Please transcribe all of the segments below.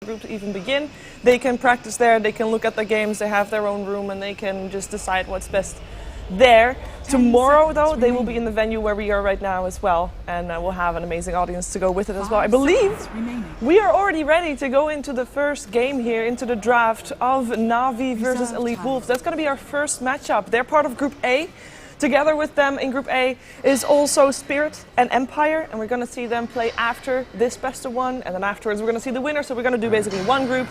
group to even begin. They can practice there, they can look at the games, they have their own room, and they can just decide what's best there. Tomorrow, though, they will be in the venue where we are right now as well, and we'll have an amazing audience to go with it as well. I believe we are already ready to go into the first game here, into the draft of Na'Vi versus EWolves. That's going to be our first matchup. They're part of Group A. Together with them in Group A is also Spirit and Empire, and we're going to see them play after this best of one, and then afterwards we're going to see the winner. So we're going to do basically one group,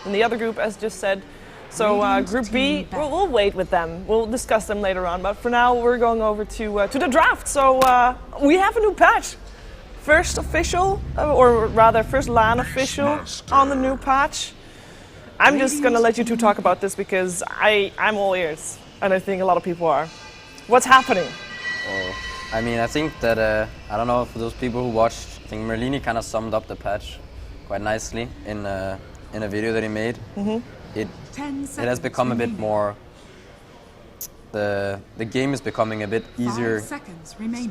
and the other group, as just said. So Group B, we'll wait with them. We'll discuss them later on. But for now, we're going over to the draft. So we have a new patch. First official, or rather first LAN official on the new patch. I'm just going to let you two talk about this because I'm all ears. And I think a lot of people are. What's happening? Well, I mean, I think that, I don't know, for those people who watched, I think Merlini kind of summed up the patch quite nicely in a video that he made. It has become a bit more, the game is becoming a bit easier,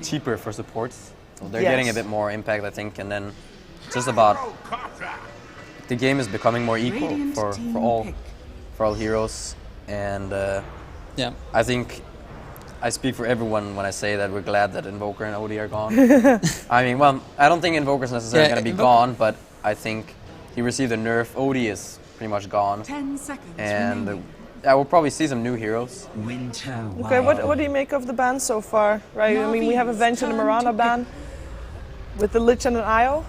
cheaper for supports. So they're getting a bit more impact, I think, and then just about, the game is becoming more equal for all heroes. And yeah, I think I speak for everyone when I say that we're glad that Invoker and OD are gone. I mean, well, I don't think Invoker's necessarily going to be gone, but I think he received a nerf. OD is pretty much gone. 10 seconds and I will probably see some new heroes. Okay, what do you make of the ban so far? Right, I mean, we have a Venge and a Mirana ban with the Lich and an IO.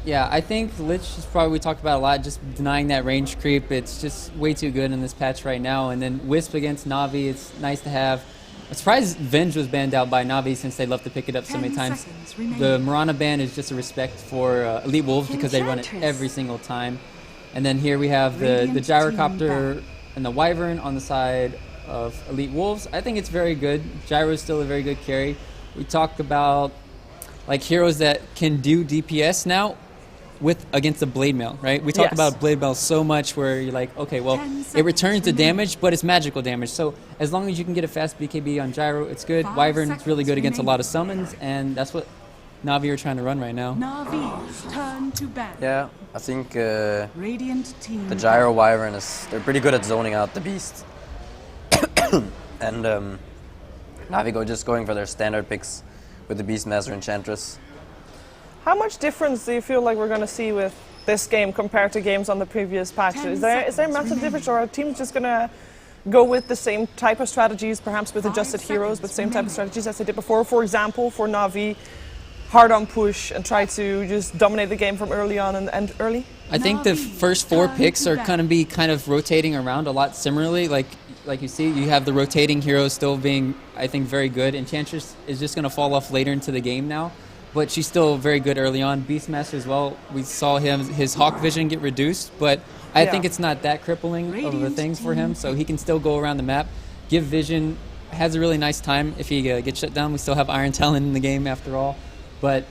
Yeah, I think Lich is probably, we talked about a lot, just denying that range creep. It's just way too good in this patch right now. And then Wisp against Na'Vi, it's nice to have. I'm surprised Venge was banned out by Na'Vi since they love to pick it up so many times. The Mirana ban is just a respect for EWolves because they run it every single time. And then here we have the Gyrocopter and the Wyvern on the side of EWolves. I think it's very good. Gyro is still a very good carry. We talked about like heroes that can do DPS now against the Blade Mail, right? We talk about Blade Mail so much where you're like, okay, well, it returns the damage, but it's magical damage. So as long as you can get a fast BKB on Gyro, it's good. Wyvern is really good against a lot of summons, and that's what Na'Vi are trying to run right now. Na'Vi's turn to ban. Yeah, I think the Gyro Wyvern they're pretty good at zoning out the beast. And Na'Vi just going for their standard picks with the Beastmaster Enchantress. How much difference do you feel like we're going to see with this game compared to games on the previous patches? Is there a massive difference, or are teams just going to go with the same type of strategies, perhaps with adjusted heroes, but same type of strategies as they did before? For example, for Na'Vi, hard on push and try to just dominate the game from early on and end early? I think the first 4 picks are going to be kind of rotating around a lot similarly. Like you see, you have the rotating heroes still being, I think, very good. Enchantress is just going to fall off later into the game now, but she's still very good early on. Beastmaster as well, we saw his Hawk Vision get reduced, but I think it's not that crippling of a thing for him, so he can still go around the map. Give Vision has a really nice time if he gets shut down. We still have Iron Talon in the game after all. But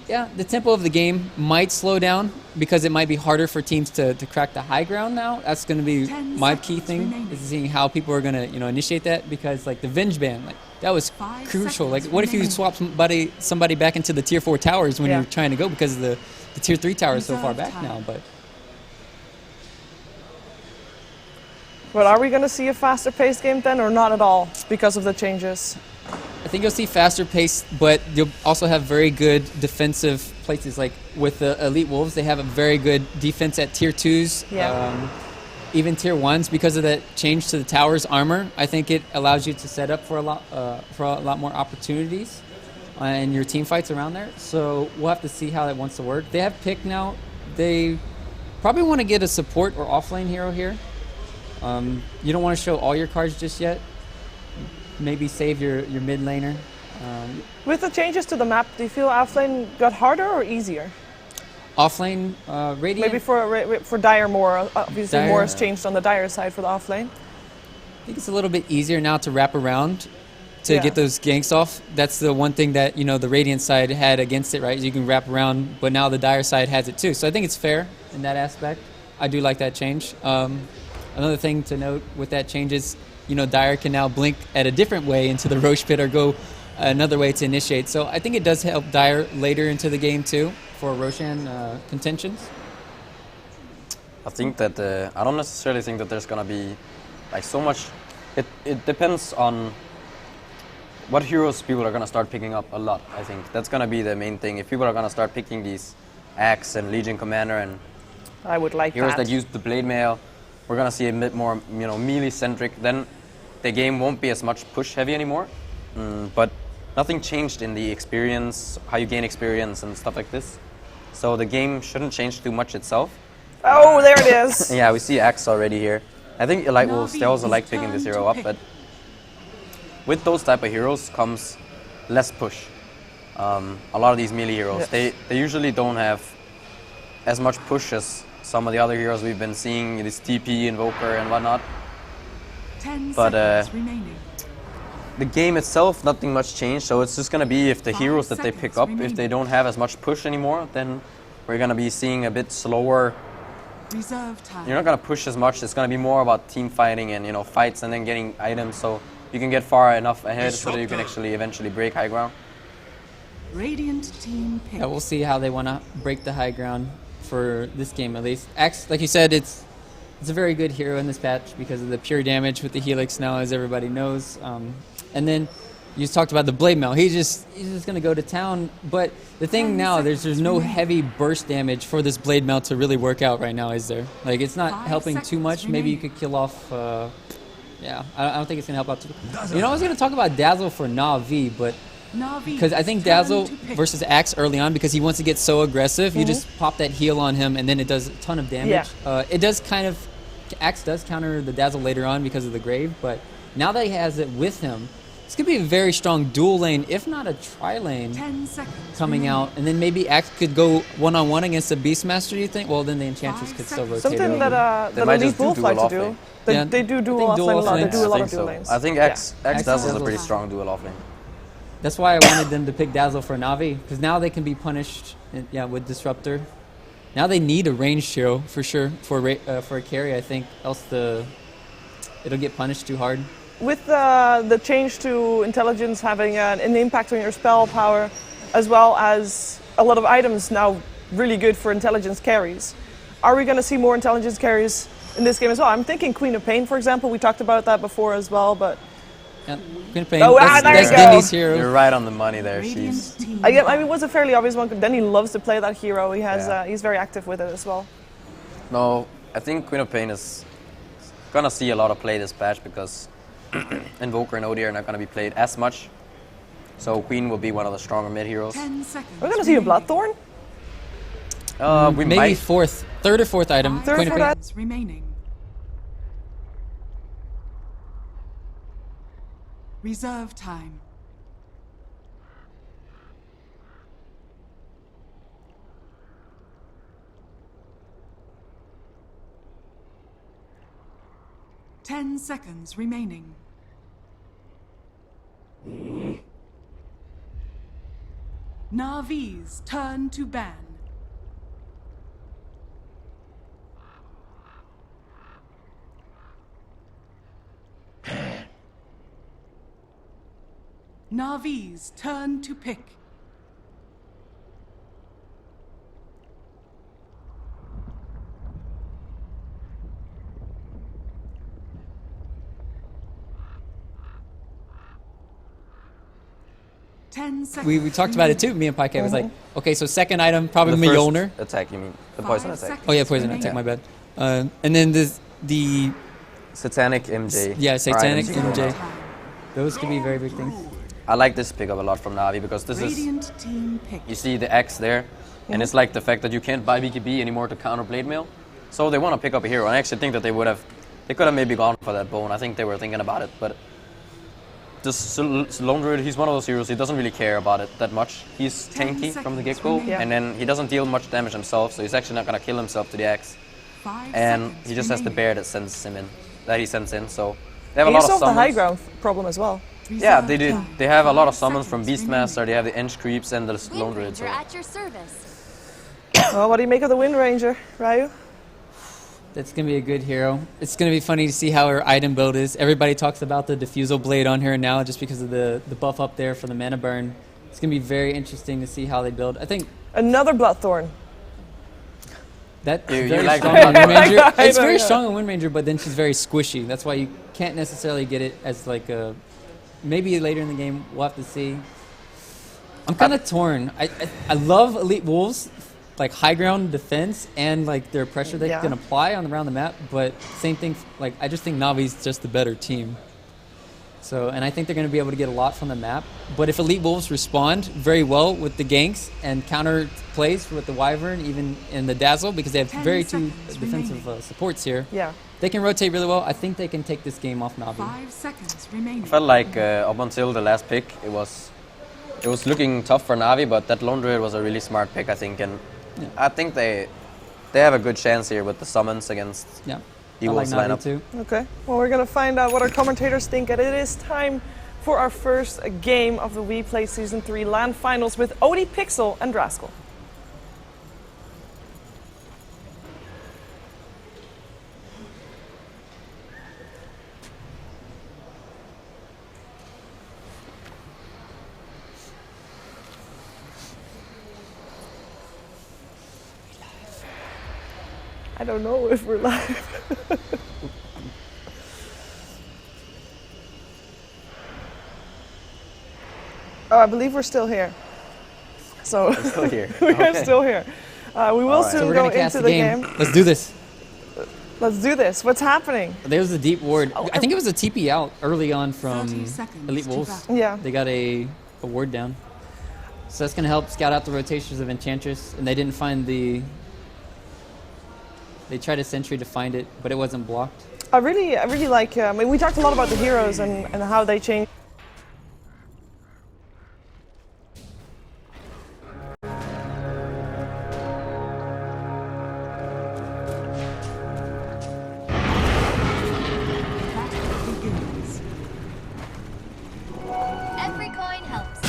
yeah, the tempo of the game might slow down because it might be harder for teams to crack the high ground now. That's going to be my key thing, is seeing how people are going to initiate that, because like the Venge ban, like that was crucial. Like what if you swap somebody back into the tier 4 towers when you're trying to go, because the tier 3 tower is so far back now. But are we going to see a faster paced game then, or not at all because of the changes? I think you'll see faster pace, but you'll also have very good defensive places. Like with the EWolves, they have a very good defense at tier 2s, even tier 1s, because of that change to the tower's armor. I think it allows you to set up for a lot more opportunities in your team fights around there. So we'll have to see how that wants to work. They have pick now. They probably want to get a support or offlane hero here. You don't want to show all your cards just yet. Maybe save your mid laner. With the changes to the map, do you feel offlane got harder or easier? Offlane, Radiant? Maybe for Dire more. Obviously more has changed on the Dire side for the offlane. I think it's a little bit easier now to wrap around to get those ganks off. That's the one thing that the Radiant side had against it, right? You can wrap around, but now the Dire side has it too. So I think it's fair in that aspect. I do like that change. Another thing to note with that change is, Dire can now blink at a different way into the Roche Pit or go another way to initiate. So I think it does help Dire later into the game too for Roshan contentions. I think that I don't necessarily think that there's gonna be like so much. It depends on what heroes people are gonna start picking up a lot. I think that's gonna be the main thing. If people are gonna start picking these Axe and Legion Commander and I would like heroes that. that use the blade mail, we're gonna see a bit more, melee centric. Then the game won't be as much push heavy anymore. But nothing changed in the experience, how you gain experience and stuff like this. So the game shouldn't change too much itself. Oh, there it is. Yeah, we see Axe already here. I think EWolves, they also like picking this hero up, but with those type of heroes comes less push. A lot of these melee heroes, they usually don't have as much push as some of the other heroes we've been seeing, this TP, Invoker and whatnot. 10 But seconds remaining. the game itself, nothing much changed, so it's just going to be if the 5 heroes that they pick seconds up, remaining. if they don't have as much push anymore, then we're going to be seeing a bit slower. Reserve time. You're not going to push as much, it's going to be more about team fighting and fights and then getting items so you can get far enough ahead so that you can actually eventually break high ground. Radiant team pick. Yeah, we'll see how they want to break the high ground for this game at least. Axe, like you said, it's a very good hero in this patch because of the pure damage with the Helix now, as everybody knows. And then you talked about the blade mail. He's just going to go to town. But the thing now, there's no heavy burst damage for this blade mail to really work out right now, is there? Like, it's not 5 helping too much. seconds Maybe you remaining. could kill off. Yeah, I don't think it's going to help out too much. I was going to talk about Dazzle for Na'Vi, but Na'Vi because I think turn Dazzle to pick. versus Axe early on, because he wants to get so aggressive, you just pop that heal on him and then it does a ton of damage. Yeah. It does kind of, Axe does counter the Dazzle later on because of the Grave, but now that he has it with him, it's going to be a very strong dual lane, if not a tri-lane 10 seconds coming remaining. out. And then maybe Axe could go one-on-one against the Beastmaster, do you think? Well, then the Enchantress 5 could still seconds. rotate Something over. that They might Elite just do Wolves dual like to off do. lane. Yeah. They do I dual think off dual lane a off lot. They lanes. do a lot I of think dual so. lanes. I think Yeah. Axe Axe Dazzle is a Dazzle. pretty strong dual off lane. That's why I wanted them to pick Dazzle for Na'Vi, because now they can be punished with Disruptor. Now they need a ranged hero, for sure, for a carry, I think, else it'll get punished too hard. With the change to intelligence having an impact on your spell power, as well as a lot of items now really good for intelligence carries, are we going to see more intelligence carries in this game as well? I'm thinking Queen of Pain, for example. We talked about that before as well, but Yeah. Queen of Pain. Oh, that's there you that's go. Dindy's hero. You're right on the money there, Radiant she's. team I mean, it was a fairly obvious one. Danny loves to play that hero. He has, Yeah. he's very active with it as well. No, I think Queen of Pain is gonna see a lot of play this patch because Invoker and Odi are not gonna be played as much. So Queen will be one of the stronger mid heroes. 10 seconds. We're going to see a remaining. Bloodthorn. We Maybe might. third or fourth item. 5 Queen of Pain. seconds remaining. Reserve time. Ten seconds remaining. Na'Vi's turn to ban. Na'Vi's turn to pick. We talked about it too. Me and Pike was like, okay, so second item probably The first Mjolnir. attack, you mean? The poison attack. Oh yeah, poison attack. My bad. And then the Satanic MJ. yeah, Satanic Or items. MJ. Those could be very big things. I like this pickup a lot from Na'Vi because this is, Radiant team pick. you see the X there, and it's like the fact that you can't buy BKB anymore to counter Blade Mail. So they want to pick up a hero. I actually think that they could have maybe gone for that bone. I think they were thinking about it, but this Lone Druid, he's one of those heroes, he doesn't really care about it that much. He's 10 tanky from the seconds get-go, remaining. and then he doesn't deal much damage himself, so he's actually not going to kill himself to the X. 5 And seconds he just has the remaining. bear that sends him in, that he sends in, so they have a He lot of solved the summons. high ground problem as well. Yeah, they did. Reserve They have a lot of 5 summons from seconds Beastmaster, they have the Eng Creeps and the Lone Druid. So. At your service. Well, what do you make of the Wind Ranger, Ryu? That's going to be a good hero. It's going to be funny to see how her item build is. Everybody talks about the Diffusal Blade on her now just because of the buff up there for the mana burn. It's going to be very interesting to see how they build. I think Another Bloodthorn. That's You very like strong that. on Wind Ranger. I It's know, very yeah. strong on Wind Ranger, but then she's very squishy. That's why you can't necessarily get it as like a. Maybe later in the game, we'll have to see. I'm kind of torn. I love EWolves, like high ground defense and like their pressure they Yeah. can apply on around the map. But same thing. Like I just think Navi's just the better team. So, and I think they're going to be able to get a lot from the map. But if EWolves respond very well with the ganks and counter plays with the Wyvern, even in the Dazzle, because they have 10 very two seconds defensive supports here, Yeah. they can rotate really well. I think they can take this game off Navi. 5 seconds remaining. I felt like up until the last pick, it was looking tough for Navi, but that Lone Druid was a really smart pick, I think, and Yeah. I think they have a good chance here with the summons against Yeah, I like EWolves Navi lineup. too. Okay. Well, we're gonna find out what our commentators think, and it is time for our first game of the WePlay Season 3 LAN Finals with Odie, Pixel, and Rascal. I don't know if we're live. Oh, I believe we're still here. So Still here. we are Okay. still here. We will Alright. soon So we're go gonna cast into the the game. game. Let's do this. Let's do this. What's happening? There was a deep ward. Oh, I think it was a TP out early on from 30 seconds Elite to Wolves. battle. Yeah. They got a ward down. So that's going to help scout out the rotations of Enchantress. And they didn't find the... They tried a sentry to find it, but it wasn't blocked. I really like. I mean, we talked a lot about the heroes and how they change. Battle begins. Every coin helps.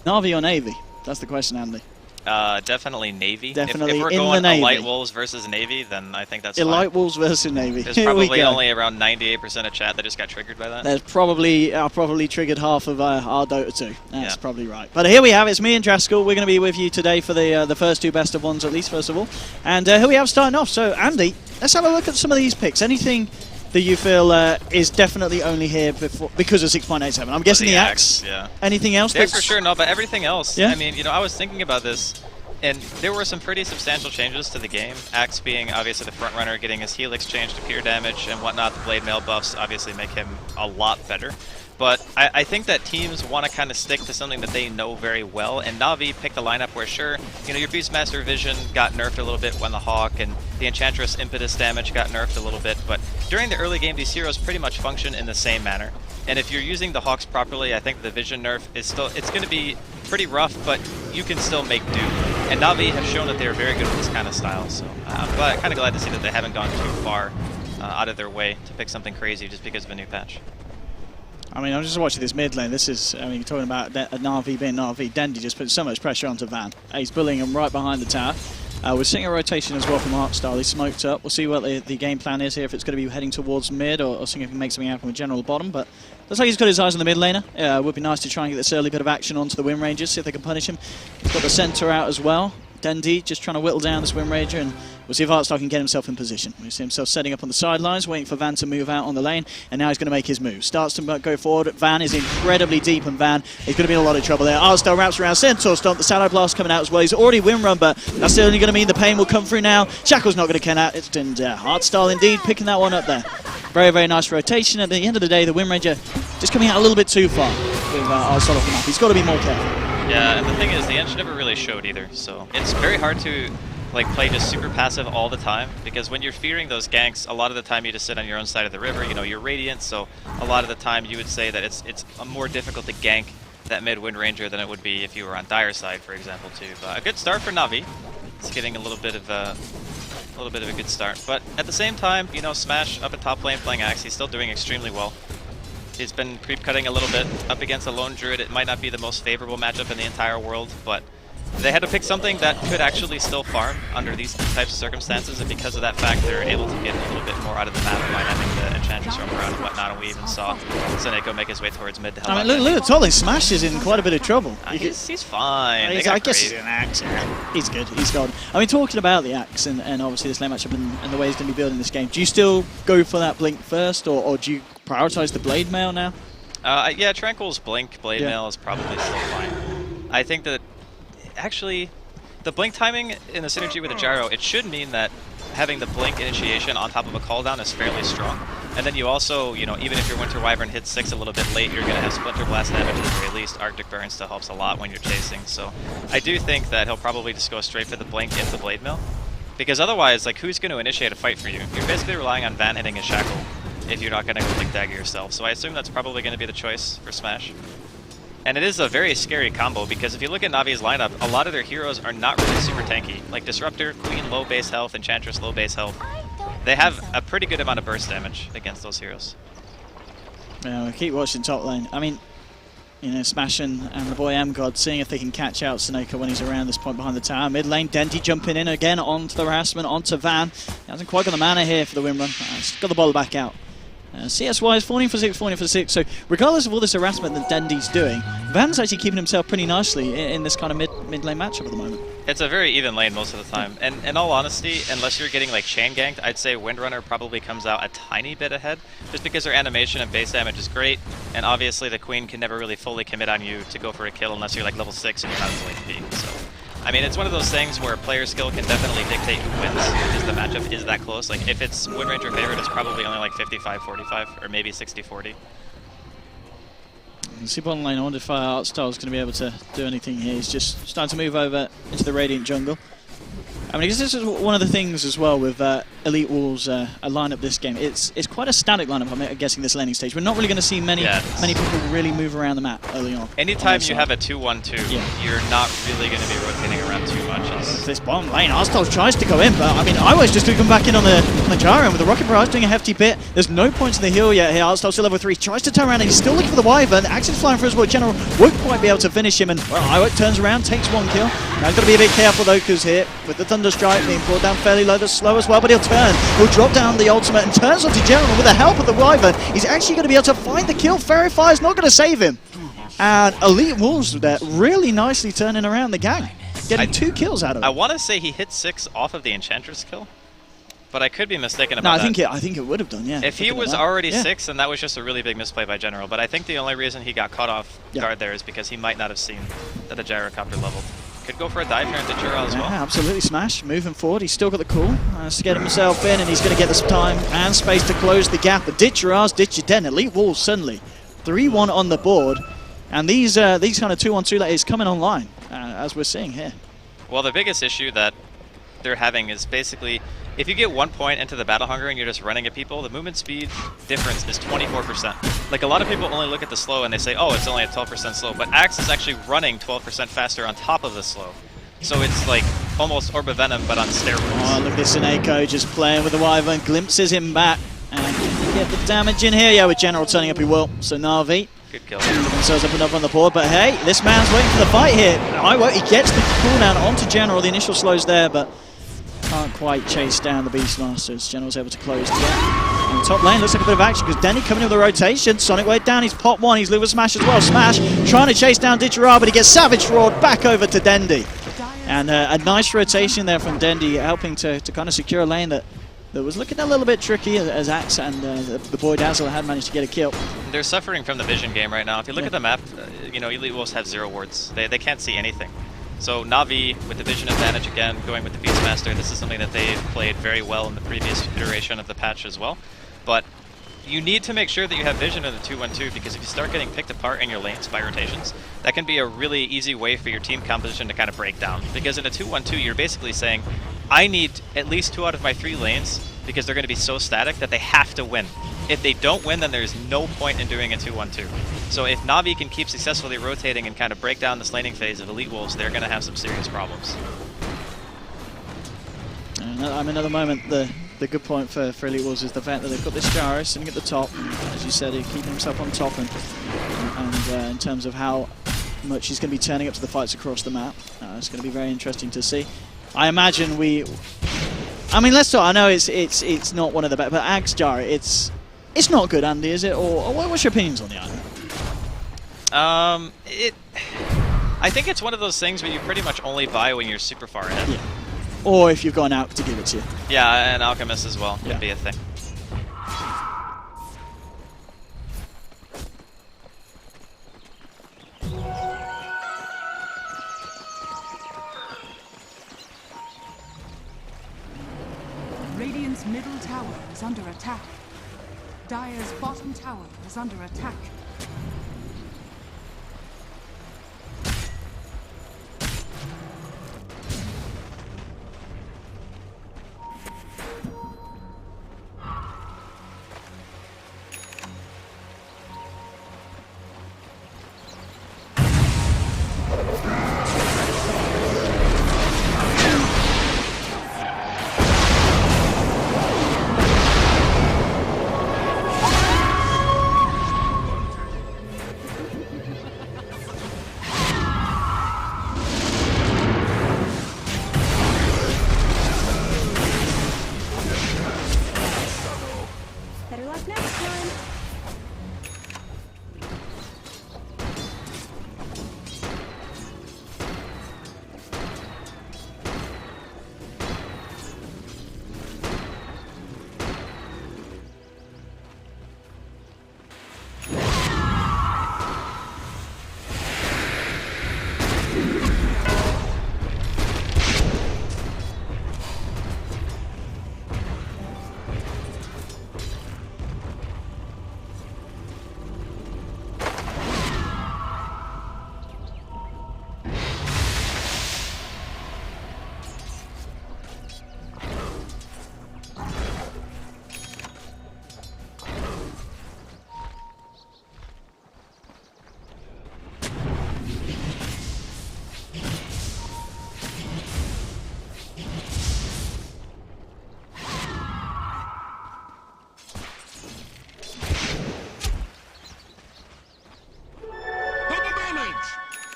Navi or Navy? That's the question, Andy. Definitely Navy. Definitely if we're in the going Navy. Elite Wolves versus Navy, then I think that's Elite fine. Wolves versus Navy. There's Here we probably go. only around 98% of chat that just got triggered by that. There's probably probably triggered half of our Dota 2. That's Yeah. probably right. But here we have it's me and Draskell. We're going to be with you today for the first two best of ones, at least first of all. And here we have starting off. So Andy, let's have a look at some of these picks. Anything that you feel is definitely only here because of 6.87? I'm guessing the axe. Yeah. Anything else? Yeah, for sure. No, but everything else. Yeah? I mean, I was thinking about this, and there were some pretty substantial changes to the game. Axe being obviously the front runner, getting his Helix changed to pure damage and whatnot. The blade mail buffs obviously make him a lot better. But I think that teams want to kind of stick to something that they know very well, and Navi picked a lineup where, sure, your Beastmaster Vision got nerfed a little bit when the Hawk, and the Enchantress Impetus damage got nerfed a little bit, but during the early game, these heroes pretty much function in the same manner. And if you're using the Hawks properly, I think the Vision nerf is still, it's going to be pretty rough, but you can still make do. And Navi have shown that they're very good with this kind of style, so I'm kind of glad to see that they haven't gone too far out of their way to pick something crazy just because of a new patch. I mean, I'm just watching this mid lane. This is, I mean, you're talking about Na'Vi being Na'Vi. Dendy just put so much pressure onto Van. He's bullying him right behind the tower. We're seeing a rotation as well from Artstar. He's smoked up. We'll see what the game plan is here, if it's going to be heading towards mid or seeing if he can make something happen with general bottom. But looks like he's got his eyes on the mid laner. It would be nice to try and get this early bit of action onto the Wind Rangers, see if they can punish him. He's got the center out as well. Dendy just trying to whittle down this Wind Ranger, and we'll see if Artstar can get himself in position. We see himself setting up on the sidelines, waiting for Van to move out on the lane, and now he's going to make his move. Starts to go forward. Van is incredibly deep, and Van is going to be in a lot of trouble there. Artstar wraps around Centaur Stomp, the Shadow Blast coming out as well. He's already Wind Run, but that's only going to mean the pain will come through now. Shackle's not going to count out. It's Artstar indeed picking that one up there. Very, very nice rotation. At the end of the day, the Wind Ranger just coming out a little bit too far with Artstar off the map. He's got to be more careful. Yeah, and the thing is, the Ench never really showed either, so it's very hard to play just super passive all the time, because when you're fearing those ganks, a lot of the time you just sit on your own side of the river, you're Radiant, so a lot of the time you would say that it's more difficult to gank that mid Wind Ranger than it would be if you were on Dire side, for example, too. But a good start for Navi. It's getting a little bit of a good start, but at the same time, Smash up at top lane playing Axe, he's still doing extremely well. He's been creep cutting a little bit up against a Lone Druid. It might not be the most favorable matchup in the entire world, but They had to pick something that could actually still farm under these types of circumstances, and because of that fact, they're able to get a little bit more out of the map by having the Enchantress roam around and whatnot, and we even saw Seneko make his way towards mid to help. I mean, look at Tolly. Smash is in quite a bit of trouble. He's fine. I guess he's an axe. Yeah. He's good. He's golden. I mean, talking about the axe and obviously this lane matchup and the way he's going to be building this game, do you still go for that blink first, or do you prioritize the blade mail now? Yeah, Tranquil's blink blade mail is probably still fine. I think that actually the blink timing in the synergy with the gyro, it should mean that having the blink initiation on top of a cooldown is fairly strong. And then you also, you know, even if your Winter Wyvern hits 6 a little bit late, you're going to have Splinter Blast damage at the very least. Arctic Burn still helps a lot when you're chasing. So I do think that he'll probably just go straight for the blink into blade mill. Because otherwise, like, who's going to initiate a fight for you? You're basically relying on Van hitting a shackle if you're not going to go blink dagger yourself. So I assume that's probably going to be the choice for Smash. And it is a very scary combo, because if you look at Navi's lineup, a lot of their heroes are not really super tanky. Like Disruptor, Queen low base health, Enchantress low base health. They have a pretty good amount of burst damage against those heroes. Yeah, we'll keep watching top lane. I mean, you know, Smash and the boy M-God seeing if they can catch out Seneko when he's around this point behind the tower. Mid lane, Dendy jumping in again onto the harassment, onto Van. He hasn't quite got the mana here for the win run. He's got the ball back out. CS-wise, 14 for 6, 14 for 6. So regardless of all this harassment that Dendy's doing, Van's actually keeping himself pretty nicely in this kind of mid lane matchup at the moment. It's a very even lane most of the time. And in all honesty, unless you're getting like chain ganked, I'd say Windrunner probably comes out a tiny bit ahead, just because their animation and base damage is great, and obviously the Queen can never really fully commit on you to go for a kill unless you're like level 6 and you're not full HP. So, I mean, it's one of those things where player skill can definitely dictate who wins, because the matchup is that close. Like, if it's Wind Ranger favored, it's probably only like 55-45, or maybe 60-40. You see bottom lane, I wonder if Artstyle's going to be able to do anything here. He's just starting to move over into the Radiant jungle. I mean, I guess this is one of the things as well with EWolves lineup this game. It's quite a static lineup, I'm guessing, this laning stage. We're not really going to see many people really move around the map early on. Anytime you have a 2-1-2, you're not really going to be rotating around too much. This bottom lane, Artstyle tries to go in, but I mean, Iway's just come back in on the gyro, and with the Rocket Barrage doing a hefty bit. There's no points in the heal yet here. Artstyle's still level 3, tries to turn around, and he's still looking for the Wyvern. Axe is flying for his General won't quite be able to finish him, and well, Iway turns around, takes 1 kill. Now he's got to be a bit careful though, because here, with the Thunder Strike being brought down fairly low, slow as well, but he'll turn. He'll drop down the ultimate and turns onto General with the help of the Wyvern. He's actually going to be able to find the kill. Fairy Fire's not going to save him. And EWolves there really nicely turning around the gang, getting 2 kills out of it. I want to say he hit 6 off of the Enchantress kill, but I could be mistaken about that. I think it would have done, yeah. If he was already 6, then that was just a really big misplay by General. But I think the only reason he got caught off guard there is because he might not have seen that the gyrocopter leveled. Could go for a dive here into Jura as well. Yeah, absolutely. Smash moving forward. He's still got the cool. Has to get himself in, and he's going to get this time and space to close the gap. But ditch your ass, ditch your den. EWolves suddenly 3-1 on the board, and these kind of 2-1-2 layers coming online as we're seeing here. Well, the biggest issue that they're having is basically, if you get 1 point into the battle hunger and you're just running at people, the movement speed difference is 24%. Like, a lot of people only look at the slow and they say, oh, it's only a 12% slow, but Axe is actually running 12% faster on top of the slow. So it's like almost Orb of Venom, but on steroids. Oh, look at this Seneko just playing with the Wyvern, glimpses him back, and can he get the damage in here? Yeah, with General turning up, he will. So Na'Vi good kill. themselves up and up on the board, but hey, this man's waiting for the fight here. He gets the cooldown onto General, the initial slow's there, but can't quite chase down the Beastmasters. General's able to close the gap. On the top lane, looks like a bit of action because Denny coming in with a rotation. Sonic Wave down, he's popped 1, he's Luva Smash as well. Smash trying to chase down Ditchera, but he gets Savage Roared back over to Dendy. And a nice rotation there from Dendy, helping to kind of secure a lane that was looking a little bit tricky as Axe and the boy Dazzle had managed to get a kill. They're suffering from the vision game right now. If you look at the map, you know, EWolves have 0 wards. They can't see anything. So Na'Vi with the vision advantage again, going with the Beastmaster. This is something that they've played very well in the previous iteration of the patch as well. But you need to make sure that you have vision in the 2-1-2, because if you start getting picked apart in your lanes by rotations, that can be a really easy way for your team composition to kind of break down. Because in a 2-1-2, you're basically saying, I need at least 2 out of my 3 lanes, because they're going to be so static that they have to win. If they don't win, then there's no point in doing a 2-1-2. So if Na'Vi can keep successfully rotating and kind of break down this laning phase of EWolves, they're going to have some serious problems. I mean, at the moment, the good point for EWolves is the fact that they've got this gyro sitting at the top. As you said, he's keeping himself on top, and in terms of how much he's going to be turning up to the fights across the map. It's going to be very interesting to see. I imagine I mean, let's talk. I know it's not one of the best, but Axe Jara, it's not good, Andy, is it? Or what's your opinions on the item? I think it's one of those things where you pretty much only buy when you're super far ahead. Yeah. Or if you've got an Alch to give it to you. Yeah, and Alchemist as well Yeah. could be a thing. Radiant's middle tower is under attack. Dire's bottom tower is under attack. Better luck next time.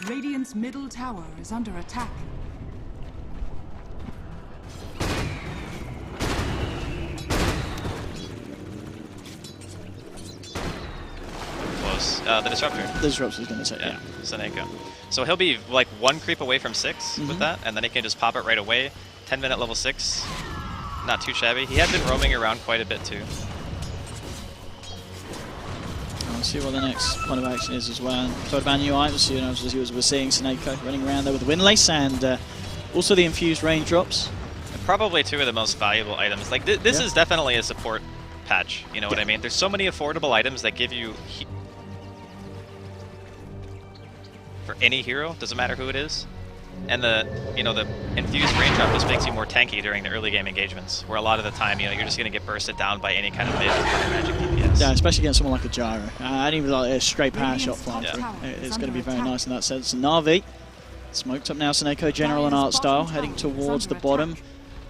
Radiant's middle tower is under attack. Close. The Disruptor. The Disruptor is going to take Yeah, Seneko. So he'll be like 1 creep away from 6 with that, and then he can just pop it right away. 10-minute level 6. Not too shabby. He had been roaming around quite a bit too. Let's see what the next point of action is as well. Talked about new items, you know, as we're seeing Seneko running around there with the Windlace and also the infused raindrops. Probably 2 of the most valuable items. Like this is definitely a support patch. You know what I mean? There's so many affordable items that give you for any hero, doesn't matter who it is. And the infused raindrop just makes you more tanky during the early game engagements, where a lot of the time, you're just going to get bursted down by any kind of mid magic DPS. Yeah, especially against someone like a Gyro. And even like a straight power shot flying Yeah. through. It's going to be very nice in that sense. And Na'Vi, smoked up now, Seneko General and Art Style, heading towards the bottom.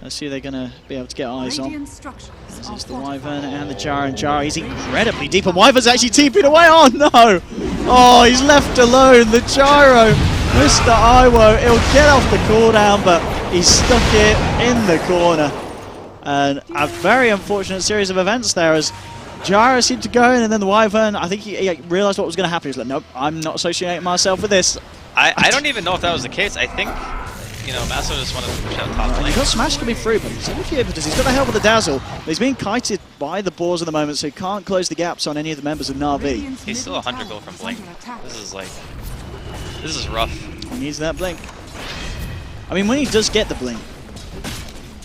Let's see if they're going to be able to get eyes on. This is the Wyvern and the Gyro. And Gyro, he's incredibly deep. And Wyvern's actually TP'd away. Oh no! Oh, he's left alone. The Gyro, Mr. Iwo, he'll get off the cooldown, but he's stuck it in the corner. And a very unfortunate series of events there as Gyro seemed to go in, and then the Wyvern, I think he realised what was going to happen. He was like, nope, I'm not associating myself with this. I don't even know if that was the case. I think, Masso just wanted to push out top And lane. you've got Smash coming through, but he's only because he's got the help of the Dazzle. But he's being kited by the boars at the moment, so he can't close the gaps on any of the members of Na'Vi. He's still 100 gold from Blink. This is rough. He needs that Blink. I mean, when he does get the Blink,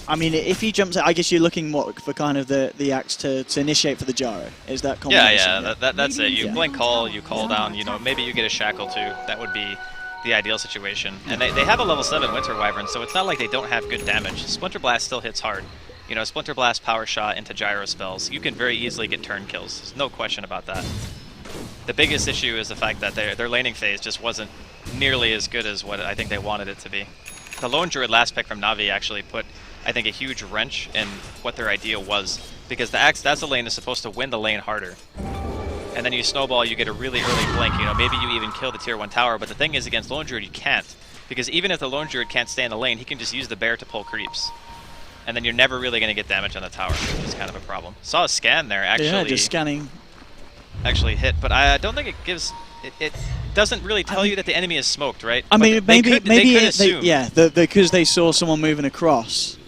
I mean, if he jumps out, I guess you're looking for kind of the axe to initiate for the Gyro. Is that combination? Yeah, that's it. You blink call, you call down, maybe you get a shackle too. That would be the ideal situation. And they have a level 7 Winter Wyvern, so it's not like they don't have good damage. Splinter Blast still hits hard. Splinter Blast, Power Shot into Gyro spells. You can very easily get turn kills. There's no question about that. The biggest issue is the fact that their laning phase just wasn't nearly as good as what I think they wanted it to be. The Lone Druid last pick from Na'Vi actually put, I think, a huge wrench in what their idea was, because the Axe Dazzle lane is supposed to win the lane harder. and then you snowball, you get a really early blink. You know, maybe you even kill the tier 1 tower, but the thing is against Lone Druid you can't. Because even if the Lone Druid can't stay in the lane, he can just use the bear to pull creeps. And then you're never really going to get damage on the tower, which is kind of a problem. Saw a scan there, actually. Yeah, just scanning. Actually hit, but I don't think it gives... It doesn't really tell you that the enemy is smoked, right? I mean, maybe assume. because they saw someone moving across,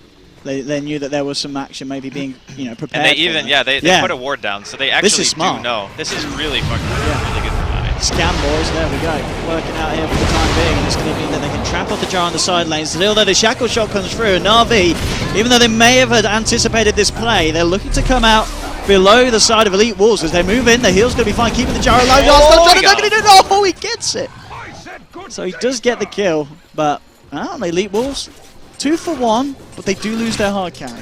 they knew that there was some action maybe being, you know, prepared. And they even, they put a ward down, so they actually do know. This is really fucking really good for Mane. Scam boys, there we go. Working out here for the time being, and it's going to mean that they can trap off the jar on the side lanes. Still, though, the shackle shot comes through, and Na'Vi, even though they may have anticipated this play, they're looking to come out below the side of EWolves as they move in. The heal's going to be fine, keeping the jar alive. Oh, he gets it. So he does get the kill, but EWolves 2 for 1, but they do lose their hard carry.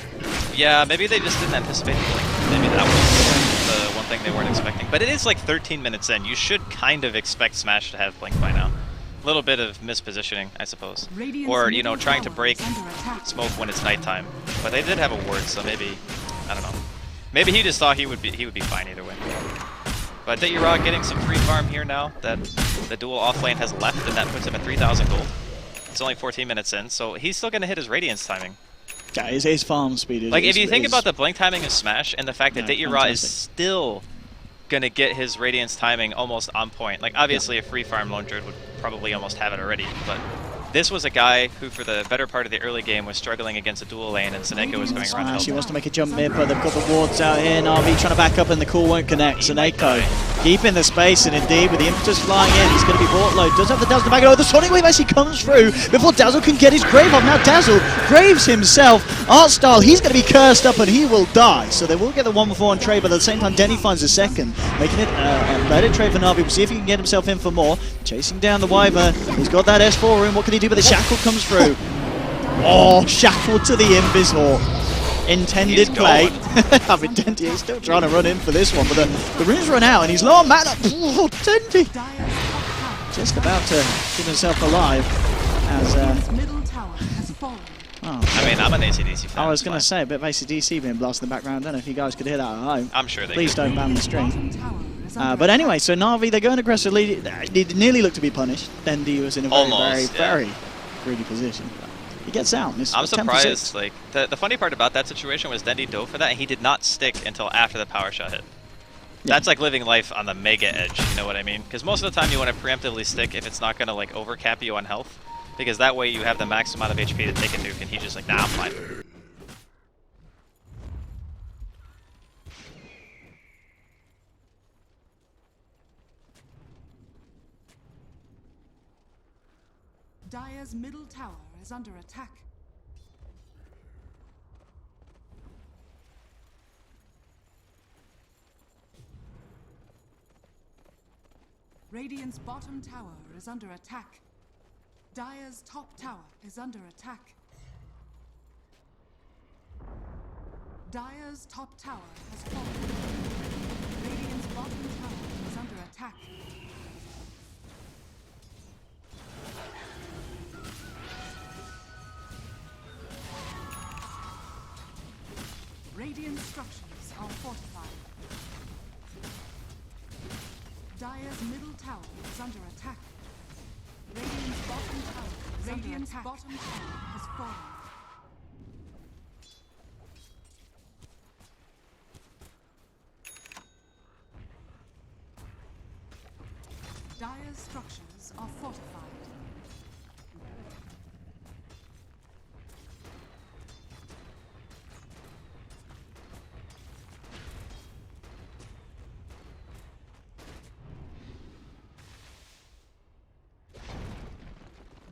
Yeah, maybe they just didn't anticipate the blink. Maybe that was the one thing they weren't expecting. But it is like 13 minutes in. You should kind of expect Smash to have blink by now. A little bit of mispositioning, I suppose. Or, you know, trying to break smoke when it's nighttime. But they did have a ward, so maybe, I don't know. Maybe he just thought he would be fine either way. But Vincere getting some free farm here now that the dual offlane has left, and that puts him at 3,000 gold. It's only 14 minutes in, so he's still going to hit his Radiance timing. Yeah, his farm speed is... Like, if you think about the blink timing of Smash, and the fact that Vincere is still going to get his Radiance timing almost on point. Like, obviously a free farm Lone Druid would probably almost have it already, but... This was a guy who, for the better part of the early game, was struggling against a dual lane, and Seneko was going around to help. He wants to make a jump mid, but they've got the wards out here. Na'Vi trying to back up, and the call won't connect. Seneko keeping the space, and indeed, with the impetus flying in, he's going to be bought low. Does have the Dazzle to back it up. The Sonic Wave actually comes through before Dazzle can get his Grave off. Now Dazzle graves himself. Art Style, he's going to be cursed up, and he will die. So they will get the 1-for-4 on trade, but at the same time, Denny finds a second, making it a better trade for Na'Vi. We'll see if he can get himself in for more. Chasing down the Wyvern. He's got that S4 room. What can he do? But the Shackle comes through. Oh, shackled to the Invis Hawk. Intended play. I mean, Dendy is still trying to run in for this one, but the runes run out and he's low on mana. Oh, Dendy! Just about to keep himself alive as... I mean, I'm an AC/DC fan. I was going to say, a bit of AC/DC being blasted in the background. I don't know if you guys could hear that at home. I'm sure they Please don't ban the stream. But anyway, so Na'Vi, they're going aggressively. They nearly look to be punished. Dendy was in a very greedy position. He gets out. I'm surprised. Like the funny part about that situation was Dendy dove for that, and he did not stick until after the power shot hit. Yeah. That's like living life on the mega edge. You know what I mean? Because most of the time you want to preemptively stick if it's not going to like overcap you on health, because that way you have the max amount of HP to take a nuke, and he's just like, nah, I'm fine. Dire's middle tower is under attack. Radiant's bottom tower is under attack. Dire's top tower is under attack. Dire's top tower has fallen. Radiant's bottom tower is under attack. Radiant structures are fortified. Dire's middle tower is under attack. Radiant's bottom tower is under attack. Bottom tower has fallen. Dire's structures are fortified.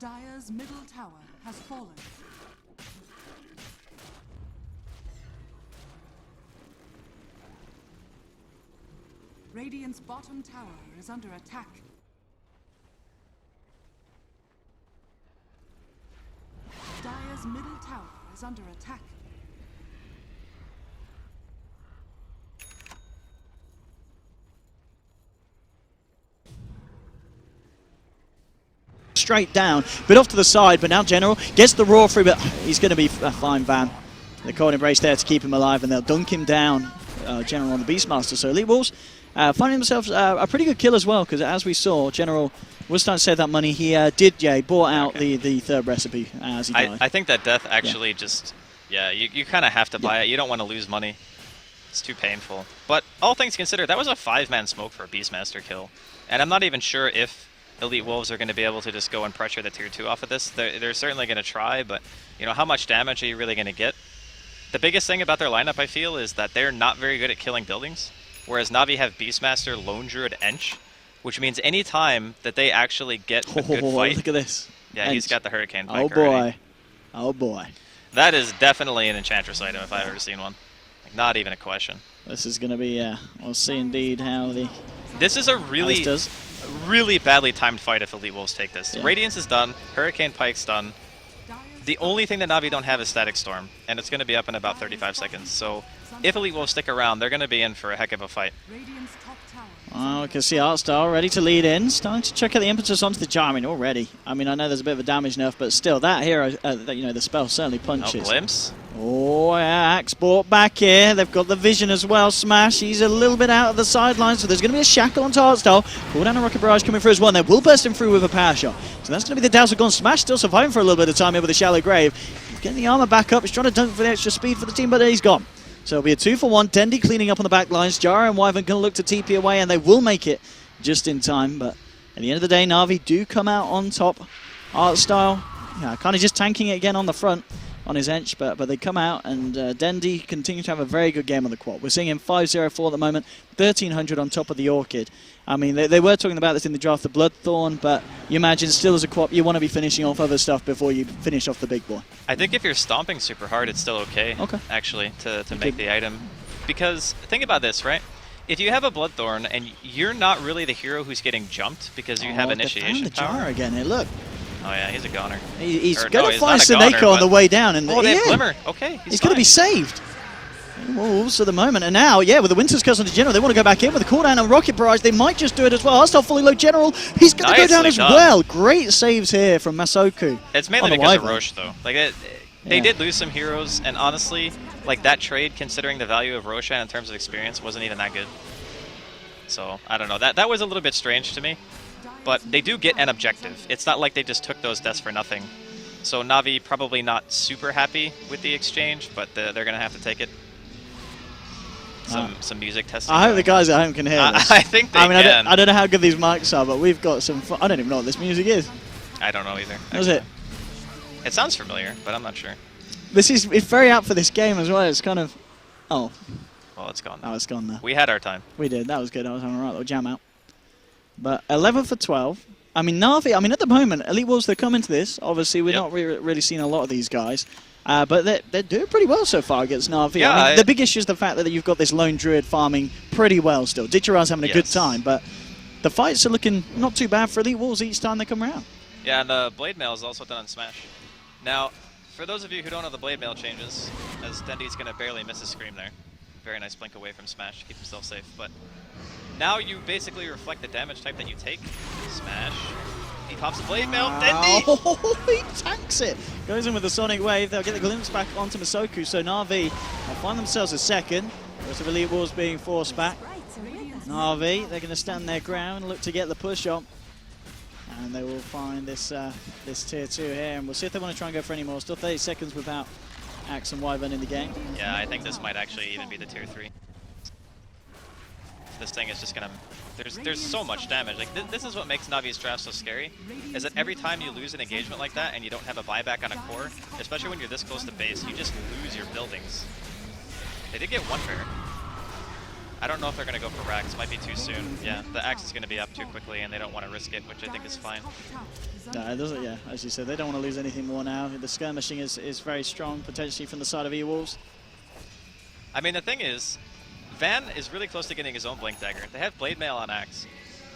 Dire's middle tower has fallen. Radiant's bottom tower is under attack. Dire's middle tower is under attack. Straight down, bit off to the side, but now General gets the roar through, but he's going to be a fine Van. The cold embrace there to keep him alive, and they'll dunk him down. General on the Beastmaster, so EWolves finding themselves a pretty good kill as well, because as we saw, General was starting to save that money. He he bought out the third recipe as he died. I think that death actually just, you kind of have to buy it. You don't want to lose money. It's too painful. But all things considered, that was a 5-man smoke for a Beastmaster kill. And I'm not even sure if EWolves are going to be able to just go and pressure the tier 2 off of this. They're certainly going to try, but you know, how much damage are you really going to get? The biggest thing about their lineup, I feel, is that they're not very good at killing buildings, whereas Na'Vi have Beastmaster, Lone Druid, Ench, which means any time that they actually get a good fight... Look at this. Yeah, Ench. He's got the Hurricane Pike boy. already. Oh boy. That is definitely an Enchantress item if I've ever seen one. Like, not even a question. This is going to be, we'll see indeed how the... This is a really badly timed fight if EWolves take this. Yeah. Radiance is done, Hurricane Pike's done. The only thing that Na'Vi don't have is Static Storm, and it's going to be up in about 35 seconds. So if EWolves stick around, they're going to be in for a heck of a fight. Radiant's top tower. Oh, we can see Artstar ready to lead in. Starting to check out the impetus onto the Jarmin already. I mean, I know there's a bit of a damage nerf, but still, that hero, the spell certainly punches. No glimpse. Oh, yeah, Axe brought back here. They've got the vision as well. Smash, he's a little bit out of the sidelines, so there's going to be a shackle onto Artstar. Pull down a Rocket Barrage coming through as well. They will burst him through with a power shot. So that's going to be the Douse of Gone. Smash still surviving for a little bit of time here with a Shallow Grave. He's getting the armor back up. He's trying to dunk for the extra speed for the team, but he's gone. So it'll be a 2-for-1. Dendy cleaning up on the back lines. Jara and Wyvern going to look to TP away, and they will make it just in time. But at the end of the day, Na'Vi do come out on top. Artstyle, kind of just tanking it again on the front on his Ench, but they come out, and Dendy continues to have a very good game on the quad. We're seeing him 5-0-4 at the moment, 1,300 on top of the Orchid. I mean, they were talking about this in the draft, the Bloodthorn, but you imagine still as a quad, you want to be finishing off other stuff before you finish off the big boy. I think if you're stomping super hard, it's still okay, actually, to make the item. Because think about this, right? If you have a Bloodthorn and you're not really the hero who's getting jumped because you have initiation the power. Jar again, hey, look. Oh yeah, he's a goner. He's going to find Seneko on the way down. And they have Glimmer. Okay, he's going to be saved. Wolves at the moment, and now, with the Winter's Curse on the General, they want to go back in with a cooldown and Rocket Barrage. They might just do it as well. Hostile fully low General. He's going to go down as well. Great saves here from Masoku. It's mainly because of Roche, though. Like they did lose some heroes, and honestly, like that trade, considering the value of Roshan in terms of experience, wasn't even that good. So I don't know. That was a little bit strange to me. But they do get an objective. It's not like they just took those deaths for nothing. So Na'Vi probably not super happy with the exchange, but they're going to have to take it. Some music testing. I hope the guys at home can hear this. I think they can. I don't know how good these mics are, but we've got some fun. I don't even know what this music is. I don't know either. What is it? It sounds familiar, but I'm not sure. It's very apt for this game as well. It's kind of... Oh. Well, it's gone now. Oh, it's gone now. We had our time. We did. That was good. I was having a right little jam out. But 11 for 12. I mean, Na'Vi, at the moment, EWolves, they're coming to this. Obviously, we're not really seeing a lot of these guys. But they're doing pretty well so far against Na'Vi. Yeah, the big issue is the fact that you've got this lone druid farming pretty well still. Ditchara's having a good time, but the fights are looking not too bad for EWolves each time they come around. Yeah, and the Blade Mail is also done on Smash. Now, for those of you who don't know the Blade Mail changes, as Dendy's going to barely miss a Scream there. Very nice blink away from Smash to keep himself safe. But now you basically reflect the damage type that you take. Smash. He pops the Blade Mail. Dendy! Oh, he tanks it. Goes in with the Sonic Wave. They'll get the glimpse back onto Masoku. So Na'Vi will find themselves a second. The rest of EWolves being forced back. Na'Vi, they're going to stand their ground, look to get the push on. And they will find this this tier 2 here. And we'll see if they want to try and go for any more. Still 30 seconds without Axe and Wyvern in the game. Yeah, I think this might actually even be the tier 3. This thing is just gonna... There's so much damage. Like this is what makes Na'Vi's draft so scary, is that every time you lose an engagement like that and you don't have a buyback on a core, especially when you're this close to base, you just lose your buildings. They did get one fair. I don't know if they're gonna go for racks. Might be too soon. Yeah, the axe is gonna be up too quickly and they don't want to risk it, which I think is fine. No, it doesn't, as you said, they don't want to lose anything more now. The skirmishing is very strong, potentially from the side of EWolves. I mean, the thing is, Van is really close to getting his own Blink Dagger. They have Blade Mail on Axe.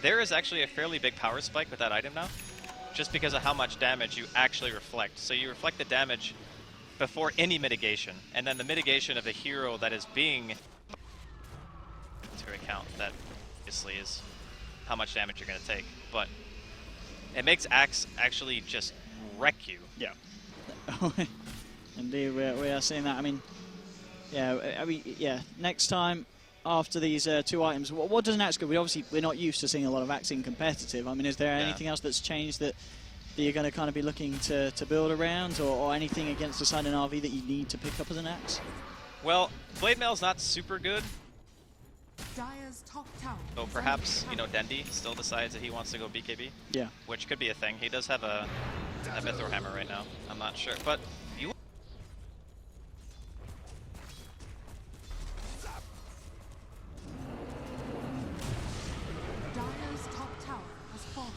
There is actually a fairly big power spike with that item now, just because of how much damage you actually reflect. So you reflect the damage before any mitigation, and then the mitigation of the hero that is being to account. That obviously is how much damage you're going to take, but it makes Axe actually just wreck you. Yeah. Indeed, we are seeing that. I mean, next time after these 2 items. What does Natus go? We're not used to seeing a lot of Axe in competitive. I mean, is there anything else that's changed that you're going to kind of be looking to build around, or anything against the side in RV that you need to pick up as an Axe? Well, Blade Mail's not super good. Dire's top tower. So perhaps, you know, Dendi still decides that he wants to go BKB. Yeah. Which could be a thing. He does have a Mythor Hammer right now. I'm not sure. But you. Dire's top tower has fallen.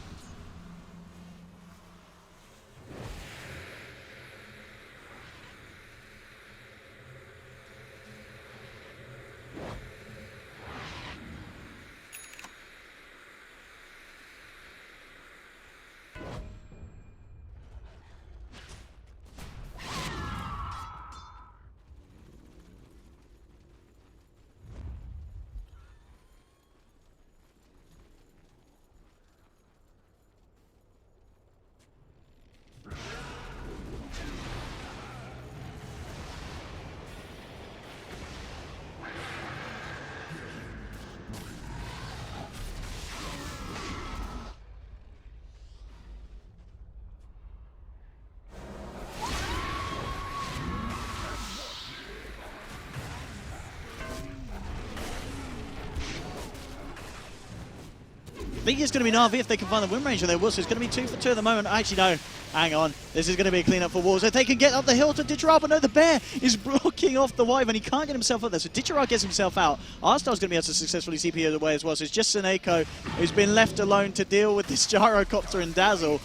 I think it's going to be Na'Vi if they can find the win range, and there was. So it's going to be 2 for 2 at the moment. Actually, no. Hang on. This is going to be a clean-up for Wolves. If they can get up the hill to Ditcherard, but no, the bear is blocking off the Wyvern. He can't get himself up there, so Ditcherard gets himself out. Arstar's going to be able to successfully CP away as well, so it's just Seneko who's been left alone to deal with this Gyrocopter and Dazzle.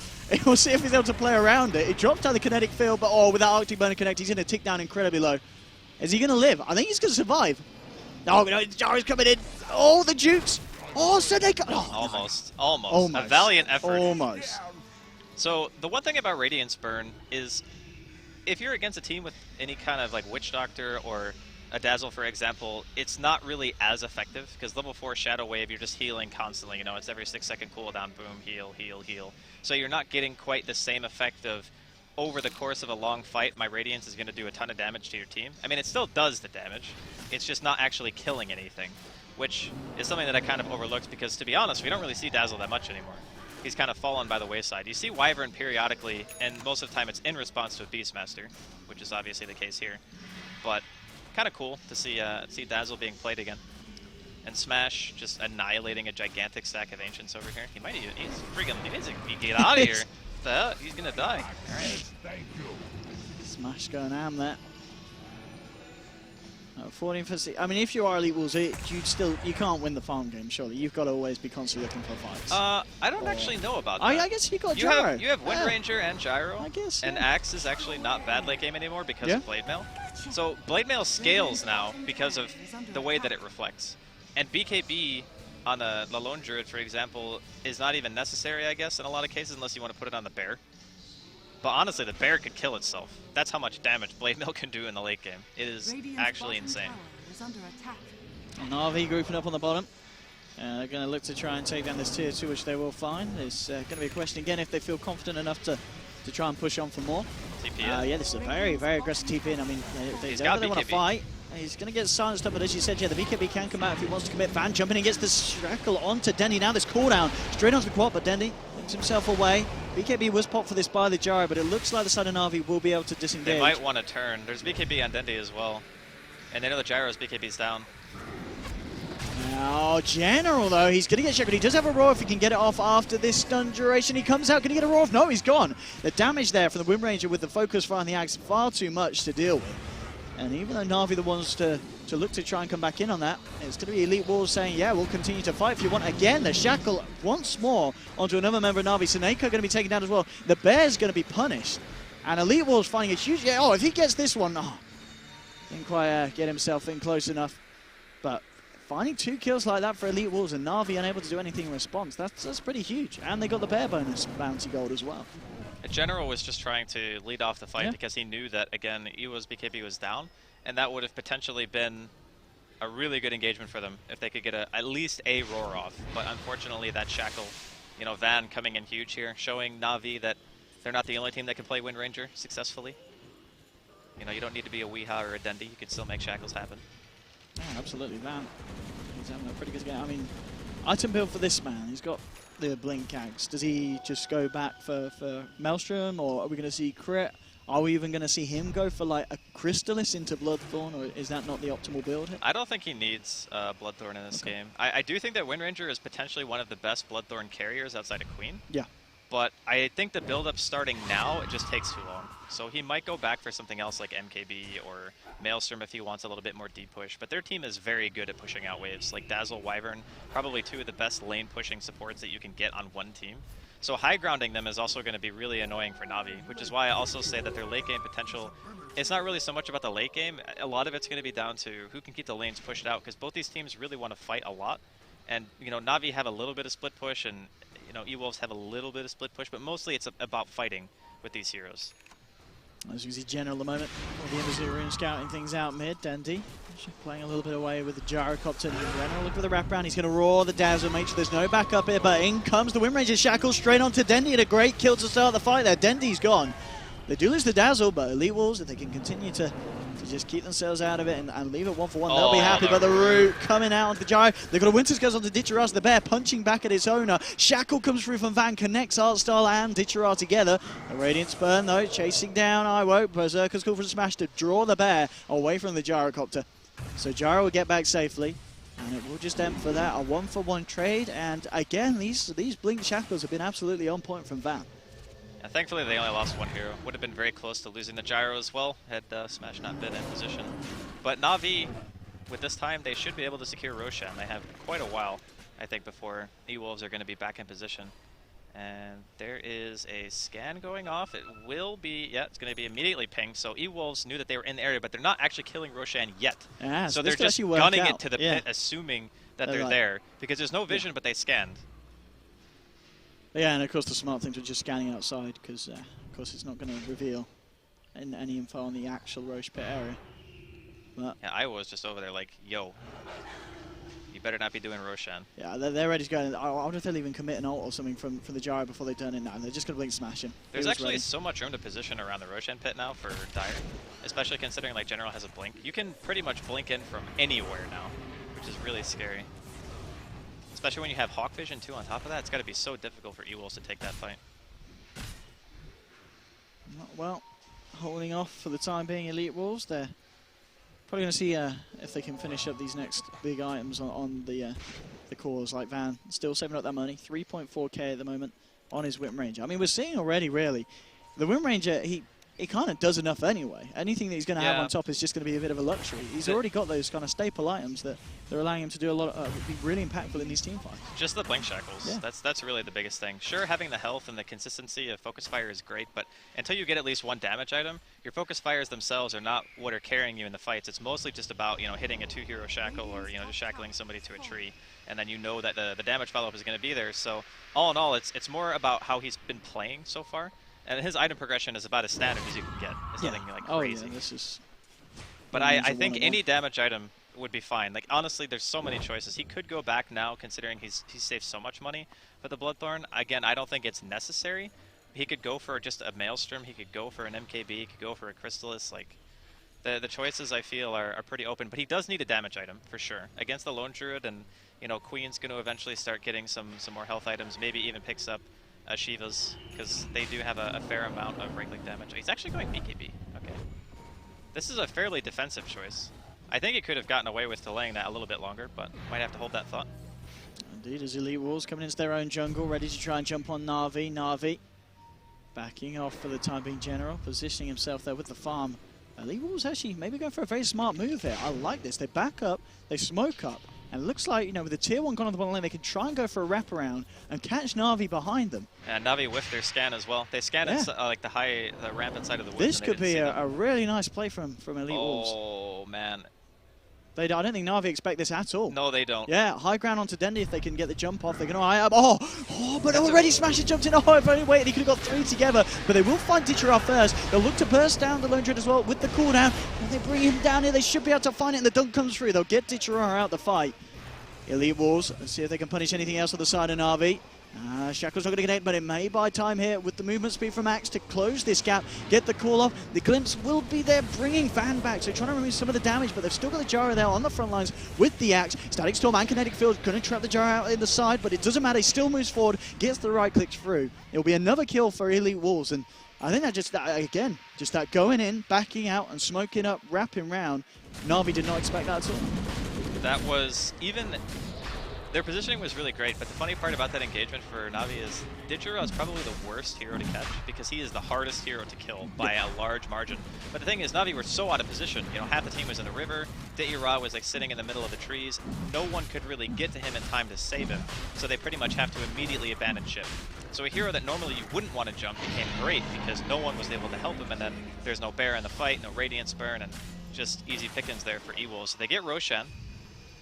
We'll see if he's able to play around it. He dropped out the kinetic field, but without Arctic Burner Connect, he's going to tick down incredibly low. Is he going to live? I think he's going to survive. Oh, no, Gyro's coming in. Oh, the Jukes. Oh, Seneko. Oh, Almost. A valiant effort. Almost. So the one thing about Radiance Burn is if you're against a team with any kind of like Witch Doctor or a Dazzle, for example, it's not really as effective because level 4 Shadow Wave, you're just healing constantly. You know, it's every 6-second cooldown, boom, heal, heal, heal. So you're not getting quite the same effect of over the course of a long fight, my Radiance is going to do a ton of damage to your team. I mean, it still does the damage. It's just not actually killing anything, which is something that I kind of overlooked because, to be honest, we don't really see Dazzle that much anymore. He's kind of fallen by the wayside. You see Wyvern periodically, and most of the time it's in response to a Beastmaster, which is obviously the case here. But kind of cool to see Dazzle being played again. And Smash just annihilating a gigantic stack of Ancients over here. He might even, he needs to get out of here. What the hell? He's gonna die. Alright. Smash going ham there. 14 for I mean, if you are Elite Wolves, you can't win the farm game, surely. You've got to always be constantly looking for fights. I don't actually know about that. I guess you got Gyro. You have Wind Ranger and Gyro. I guess, And Axe is actually not bad late game anymore because of Blade Mail. So Blade Mail scales now because of the way that it reflects. And BKB on a Lone Druid, for example, is not even necessary, I guess, in a lot of cases, unless you want to put it on the Bear. But honestly, the Bear could kill itself. That's how much damage Blade Mail can do in the late game. It is actually insane. And Na'Vi grouping up on the bottom. They're going to look to try and take down this tier 2, which they will find. It's going to be a question again if they feel confident enough to try and push on for more. TP yeah, this is a very, very aggressive TP in. I mean, they don't want to fight. He's going to get silenced up, but as you said, yeah, the BKB can come out if he wants to commit. Van jumping and gets the Shackle onto Dendi. Now this cooldown straight onto the quad, but Dendi picks himself away. BKB was popped for this by the Gyro, but it looks like the side of Na'Vi will be able to disengage. They might want to turn. There's BKB on Dendi as well. And they know the Gyro's BKB's down. Now, General, though, he's going to get shackled. He does have a roar if he can get it off after this stun duration. He comes out. Can he get a roar off? No, he's gone. The damage there from the Wind Ranger with the focus fire on the Axe, far too much to deal with. And even though Na'Vi the ones to look to try and come back in on that, it's going to be Elite Wolves saying, yeah, we'll continue to fight if you want. Again, the Shackle once more onto another member of Na'Vi. Seneko going to be taken down as well. The Bear's going to be punished. And Elite Wolves finding a huge... Oh, if he gets this one... Oh, didn't quite get himself in close enough. But finding 2 kills like that for Elite Wolves and Na'Vi unable to do anything in response, that's pretty huge. And they got the Bear bonus bounty gold as well. General was just trying to lead off the fight because he knew that, again, EWolves BKB was down, and that would have potentially been a really good engagement for them if they could get at least a roar off. But unfortunately, that Shackle, you know, Van coming in huge here, showing Na'Vi that they're not the only team that can play Wind Ranger successfully. You know, you don't need to be a Weeha or a Dendi. You can still make Shackles happen. Yeah, absolutely. Van He's having a pretty good game. I mean, item build for this man. He's got the Blink Axe. Does he just go back for Maelstrom, or are we going to see crit? Are we even going to see him go for like a Crystallis into Bloodthorn, or is that not the optimal build? I don't think he needs Bloodthorn in this game. I do think that Windranger is potentially one of the best Bloodthorn carriers outside of Queen. Yeah. But I think the build-up starting now, it just takes too long. So he might go back for something else like MKB or Maelstrom if he wants a little bit more deep push. But their team is very good at pushing out waves. Like Dazzle, Wyvern, probably two of the best lane pushing supports that you can get on one team. So high grounding them is also going to be really annoying for Na'Vi, which is why I also say that their late game potential, it's not really so much about the late game. A lot of it's going to be down to who can keep the lanes pushed out, because both these teams really want to fight a lot. And, you know, Na'Vi have a little bit of split push, and, you know, EWolves have a little bit of split push, but mostly it's about fighting with these heroes. As you can see, General at the moment, the Vincere scouting things out mid. Dandy playing a little bit away with the Gyrocopter. General look for the wraparound. He's going to roar the Dazzle, make sure there's no backup here, but in comes the Windranger Shackle straight onto Dendy, and a great kill to start the fight there. Dendy's gone. They do lose the Dazzle, but EWolves, if they can continue to just keep themselves out of it and leave it 1-for-1, they'll be happy. But the root coming out onto the Gyro. They've got a Winter's goes onto Ditcheraz, the bear punching back at its owner. Shackle comes through from Van, connects Artstyle and Ditcheraz together. The Radiant Spurn though, chasing down Iwo. Berserker's call for the smash to draw the bear away from the Gyrocopter. So Gyro will get back safely. And it will just end for that, a 1-for-1 trade. And again, these Blink Shackles have been absolutely on point from Van. And thankfully they only lost one hero. Would have been very close to losing the Gyro as well, had Smash not been in position. But Na'Vi, with this time, they should be able to secure Roshan. They have quite a while, I think, before EWolves are going to be back in position. And there is a scan going off. It will be, yeah, it's going to be immediately pinged. So EWolves knew that they were in the area, but they're not actually killing Roshan yet. Yeah, so they're just gunning it to the pit, assuming that they're there. Because there's no vision, but they scanned. Yeah, and of course the smart thing was just scanning outside, because of course it's not going to reveal any info on the actual Roche pit area. But yeah, I was just over there like, yo, you better not be doing Roshan. Yeah, they're ready to go. I wonder if they'll even commit an ult or something from the Gyro before they turn in now. They're just going to blink smash him. There's actually so much room to position around the Roshan pit now for Dire, especially considering like General has a blink. You can pretty much blink in from anywhere now, which is really scary. Especially when you have Hawk Vision too on top of that, it's got to be so difficult for EWolves to take that fight. Well, holding off for the time being, EWolves. They're probably going to see if they can finish up these next big items on the cores, like Van. Still saving up that money, 3.4k at the moment on his Windranger. I mean, we're seeing already, really, the Windranger, he kind of does enough anyway. Anything that he's going to have on top is just going to be a bit of a luxury. He's already got those kind of staple items that they're allowing him to do a lot of, be really impactful in these team fights. Just the Blink Shackles. Yeah. That's really the biggest thing. Sure, having the health and the consistency of Focus Fire is great, but until you get at least one damage item, your Focus Fires themselves are not what are carrying you in the fights. It's mostly just about, you know, hitting a 2-hero shackle or, you know, just shackling somebody to a tree, and then you know that the damage follow-up is going to be there. So all in all, it's more about how he's been playing so far. And his item progression is about as standard as you can get. It's nothing like crazy. Yeah, this is. But I think any damage item would be fine. Like honestly, there's so many choices. He could go back now, considering he saved so much money. But the Bloodthorn, again, I don't think it's necessary. He could go for just a Maelstrom. He could go for an MKB. He could go for a Crystallis. Like the choices I feel are pretty open. But he does need a damage item for sure against the Lone Druid, and you know Queen's going to eventually start getting some more health items. Maybe even picks up Shiva's, because they do have a fair amount of break-link damage. He's actually going BKB. Okay. This is a fairly defensive choice. I think he could have gotten away with delaying that a little bit longer, but might have to hold that thought. Indeed, as EWolves coming into their own jungle, ready to try and jump on Na'Vi. Na'Vi backing off for the time being. General positioning himself there with the farm. EWolves actually maybe going for a very smart move here. I like this. They back up, they smoke up, and it looks like, you know, with the tier 1 gone on the bottom lane, they can try and go for a wraparound and catch Na'Vi behind them. And Na'Vi whiffed their scan as well. They scanned like the rampant side of the woods. This could be a really nice play from EWolves. Oh, man. I don't think Na'Vi expect this at all. No, they don't. Yeah, high ground onto Dendy if they can get the jump off. They're going to eye up. But already Smasher jumped in. Oh, if only waited, he could have got 3 together. But they will find Ditcheraz first. They'll look to burst down the Lone Druid as well with the cooldown. And they bring him down here. They should be able to find it, and the dunk comes through. They'll get Ditcheraz out the fight. EWolves, let's see if they can punish anything else on the side of Na'Vi. Shackle's not going to connect, but it may buy time here with the movement speed from Axe to close this gap, get the call off. The Glimpse will be there bringing Van back, so trying to remove some of the damage, but they've still got the Gyro there on the front lines with the Axe. Static Storm and Kinetic Field going to trap the Gyro out in the side, but it doesn't matter. He still moves forward, gets the right clicks through. It'll be another kill for EWolves, and I think again, just that going in, backing out, and smoking up, wrapping round. Na'Vi did not expect that at all. That was their positioning was really great, but the funny part about that engagement for Na'Vi is Digiro is probably the worst hero to catch because he is the hardest hero to kill by a large margin. But the thing is, Na'Vi were so out of position. You know, half the team was in the river. Digiro was like sitting in the middle of the trees. No one could really get to him in time to save him, so they pretty much have to immediately abandon ship. So a hero that normally you wouldn't want to jump became great because no one was able to help him, and then there's no bear in the fight, no Radiance burn, and just easy pickings there for EWolves. So they get Roshan.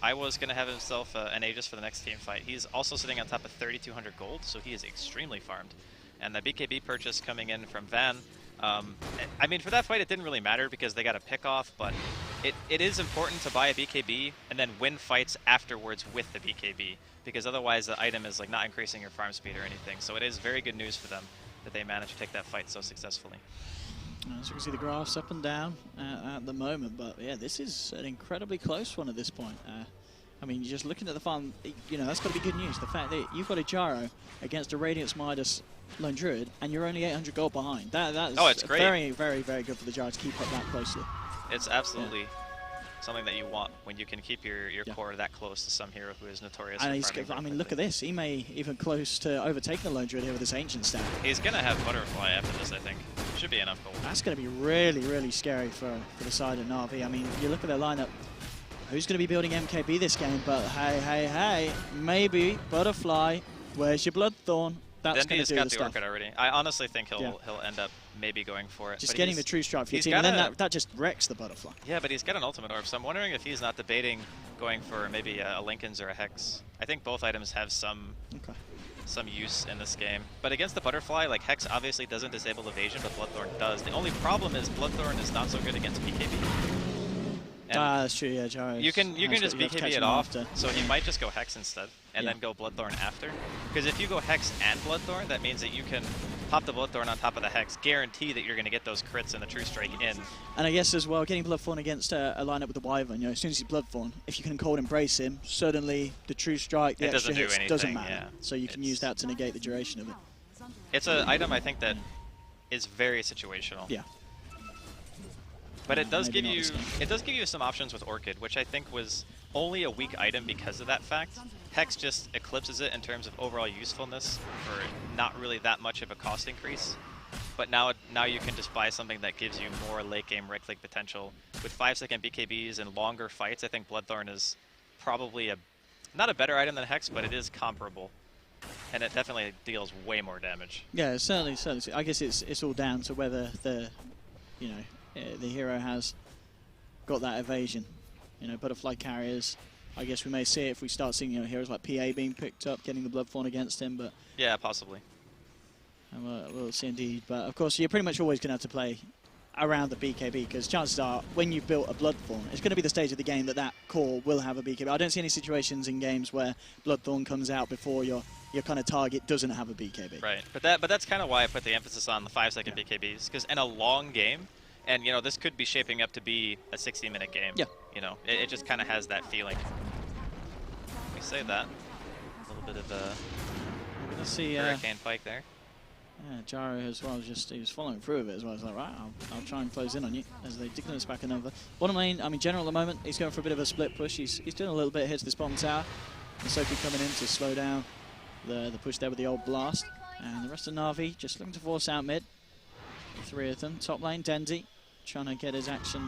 I was going to have himself an Aegis for the next team fight. He's also sitting on top of 3,200 gold, so he is extremely farmed. And the BKB purchase coming in from Van, I mean, for that fight it didn't really matter because they got a pick off, but it is important to buy a BKB and then win fights afterwards with the BKB, because otherwise the item is like not increasing your farm speed or anything. So it is very good news for them that they managed to take that fight so successfully. As you can see, the graphs up and down at the moment, but yeah, this is an incredibly close one at this point. I mean, you're just looking at the farm, you know, that's got to be good news. The fact that you've got a Gyro against a Radiance Midas Lone Druid, and you're only 800 gold behind. That is it's great. Very, very, very good for the Gyro to keep up that closely. It's absolutely something that you want when you can keep your core that close to some hero who is notorious. And I mean, look at this. He may even close to overtaking the Lone Druid here with this Ancient stat. He's going to have Butterfly after this, I think. Should be enough gold. That's going to be really, really scary for the side of Na'Vi. I mean, you look at their lineup. Who's going to be building MKB this game? But hey, maybe Butterfly. Where's your Bloodthorn? That's going to do the stuff. Orchid already. I honestly think he'll end up maybe going for it. Just getting the True Strike for your team, and then that just wrecks the Butterfly. Yeah, but he's got an Ultimate Orb, so I'm wondering if he's not debating going for maybe a Linken's or a Hex. I think both items have some use in this game. But against the Butterfly, like Hex obviously doesn't disable evasion, but Bloodthorn does. The only problem is Bloodthorn is not so good against BKB. That's true, yeah, Gyro. You can just BKB it off, so he might just go Hex instead, and then go Bloodthorn after. Because if you go Hex and Bloodthorn, that means that you can pop the Bloodthorn on top of the Hex, guarantee that you're going to get those crits and the True Strike in. And I guess as well, getting Bloodthorn against a lineup with the Wyvern, you know, as soon as he's Bloodthorn, if you can Cold Embrace him, suddenly the True Strike, the extra hits doesn't matter. So you can use that to negate the duration of it. It's an item I think that is very situational. Yeah. But it does give you some options with Orchid, which I think was only a weak item because of that fact. Hex just eclipses it in terms of overall usefulness for not really that much of a cost increase. But now you can just buy something that gives you more late game right click potential. With 5-second BKBs and longer fights, I think Bloodthorn is probably not a better item than Hex, but it is comparable. And it definitely deals way more damage. Yeah, certainly. I guess it's all down to whether the hero has got that evasion. You know, Butterfly carriers. I guess we may see it if we start seeing heroes like PA being picked up, getting the Bloodthorn against him. But yeah, possibly. We'll see indeed. But of course, you're pretty much always going to have to play around the BKB because chances are, when you've built a Bloodthorn, it's going to be the stage of the game that core will have a BKB. I don't see any situations in games where Bloodthorn comes out before your kind of target doesn't have a BKB. Right, but that's kind of why I put the emphasis on the 5-second BKBs, because in a long game. And, you know, this could be shaping up to be a 60-minute game. Yeah. You know, it just kind of has that feeling. We say that. A little bit of a Hurricane Pike there. Yeah, Gyro as well, he was following through with it as well. He's like, right, I'll try and close in on you as they dig this back another. Bottom lane, I mean, General at the moment, he's going for a bit of a split push. He's doing a little bit of hits to this bottom tower. And Sophie coming in to slow down the push there with the old blast. And the rest of Na'Vi just looking to force out mid. The three of them. Top lane, Dendy, trying to get his action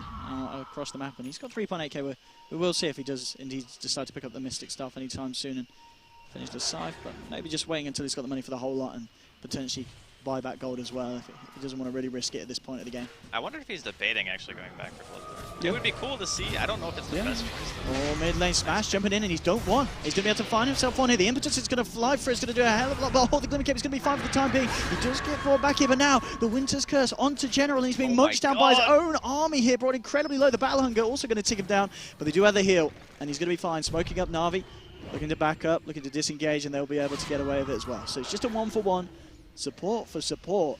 across the map, and he's got 3.8k. We will see if he does indeed decide to pick up the Mystic stuff anytime soon and finish the Scythe, but maybe just waiting until he's got the money for the whole lot and potentially buy back gold as well if he doesn't want to really risk it at this point of the game. I wonder if he's debating actually going back for Bloodthorn. It would be cool to see. I don't know if it's the best choice. Oh, mid lane smash, jumping in, and he's done one. He's going to be able to find himself one here. The impetus is going to fly for it. It's going to do a hell of a lot. But the Glimmer Cape is going to be fine for the time being. He does get brought back here, but now the Winter's Curse onto General, and he's being munched down by his own army here, brought incredibly low. The Battle Hunger also going to tick him down, but they do have the heal, and he's going to be fine. Smoking up Na'Vi. looking to back up, looking to disengage, and they'll be able to get away with it as well. So it's just a 1-for-1, support for support.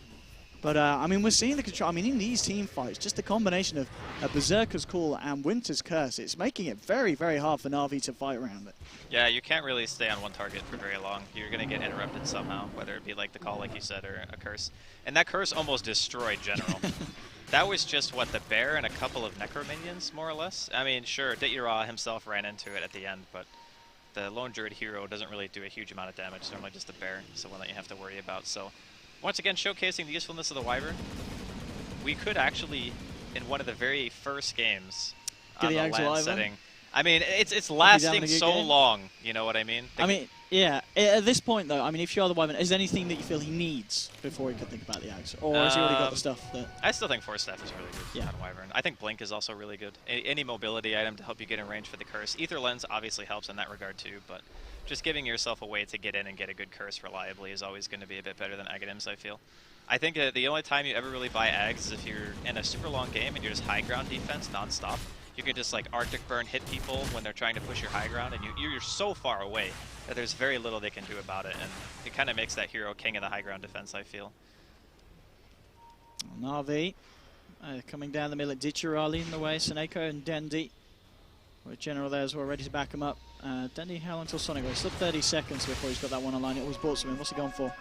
But, I mean, we're seeing the control. I mean, in these team fights, just the combination of a Berserker's Call and Winter's Curse, it's making it very, very hard for Na'Vi to fight around it. Yeah, you can't really stay on one target for very long. You're going to get interrupted somehow, whether it be like the call, like you said, or a curse. And that curse almost destroyed General. That was just, what, the bear and a couple of Necro minions, more or less? I mean, sure, Ditira himself ran into it at the end, but the Lone Druid hero doesn't really do a huge amount of damage. It's normally just a bear, so one that you have to worry about. So, once again, showcasing the usefulness of the Wyvern. We could actually, in one of the very first games on the land setting, I mean, it's lasting so long, you know what I mean? I mean, yeah, at this point, though, I mean, if you are the Wyvern, is there anything that you feel he needs before he could think about the Axe? Or has he already got the stuff that... I still think Force Staff is really good on Wyvern. I think Blink is also really good. Any mobility item to help you get in range for the curse. Aether Lens obviously helps in that regard too, but just giving yourself a way to get in and get a good curse reliably is always going to be a bit better than Aghanims, I feel. I think the only time you ever really buy Ags is if you're in a super long game and you're just high ground defense non-stop. You can just like Arctic Burn hit people when they're trying to push your high ground, and you're so far away that there's very little they can do about it, and it kind of makes that hero king of the high ground defense, I feel. Na'Vi coming down the middle at Ditira leading the way, Seneko and Dendi. With General there as well, ready to back him up. Dendi, how long until Sonic goes? Still 30 seconds before he's got that one online. He always bought something. What's he going for?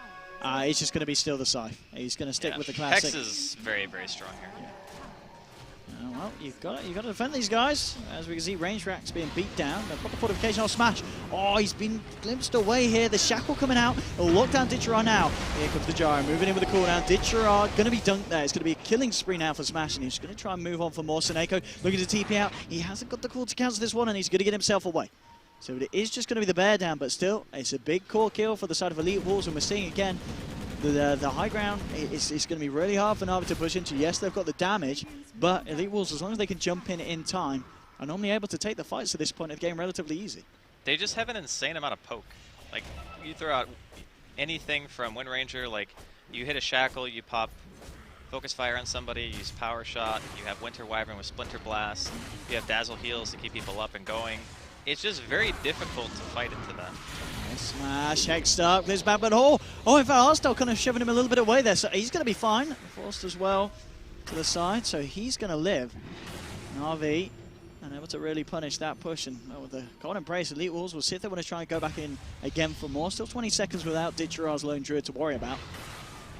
He's just going to be still the Scythe. He's going to stick with the classic. Hex is very, very strong here. Yeah. Well, you've got to defend these guys. As we can see, range racks being beat down. They've got the fortification on Smash. Oh, he's been glimpsed away here. The Shackle coming out. He'll lock down Ditira now. Here comes the Gyro, moving in with the cooldown. Ditira going to be dunked there. It's going to be a killing spree now for Smash, and he's going to try and move on for more. Seneko looking to TP out. He hasn't got the call to cancel this one, and he's going to get himself away. So it is just going to be the bear down, but still, it's a big core kill for the side of EWolves, and we're seeing again the high ground is going to be really hard for Na'Vi to push into. Yes, they've got the damage, but EWolves, as long as they can jump in time, are normally able to take the fights to this point of the game relatively easy. They just have an insane amount of poke. Like, you throw out anything from Wind Ranger, like, you hit a Shackle, you pop Focus Fire on somebody, you use Power Shot, you have Winter Wyvern with Splinter Blast, you have Dazzle Heals to keep people up and going. It's just very difficult to fight into that. Smash, Hex up, there's back, but in fact, Arstyle kind of shoving him a little bit away there, so he's going to be fine. Forced as well to the side, so he's going to live. Na'Vi unable to really punish that push, and with the Golden Brace, EWolves will see if they want to try and go back in again for more. Still 20 seconds without Ditira's Lone Druid to worry about.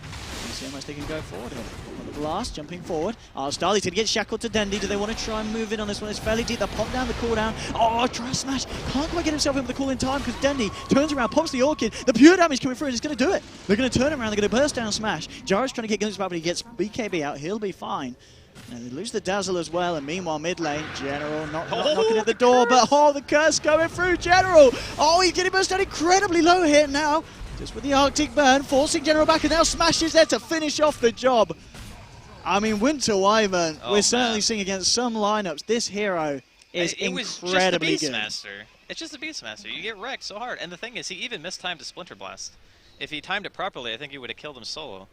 Let's see how much they can go forward here. The blast, jumping forward. Arstyle, he's going to get shackled to Dendi. Do they want to try and move in on this one? It's fairly deep. They'll pop down the cooldown. Oh, try smash. Can't quite get himself in with the call in time because Dendi turns around, pops the Orchid. The pure damage coming through, and he's going to do it. They're going to turn him around. They're going to burst down smash. Gyro's trying to get glimpse back, but he gets BKB out. He'll be fine. And they lose the Dazzle as well, and meanwhile, mid lane, General not knocking at the door, but the curse going through General. Oh, he's getting burst down incredibly low here now. Just with the Arctic Burn, forcing General back, and now Smash is there to finish off the job. I mean, Winter Wyvern, we're certainly seeing against some lineups, this hero is incredibly good. It's just a Beastmaster. You get wrecked so hard. And the thing is, he even mistimed a Splinter Blast. If he timed it properly, I think he would have killed him solo.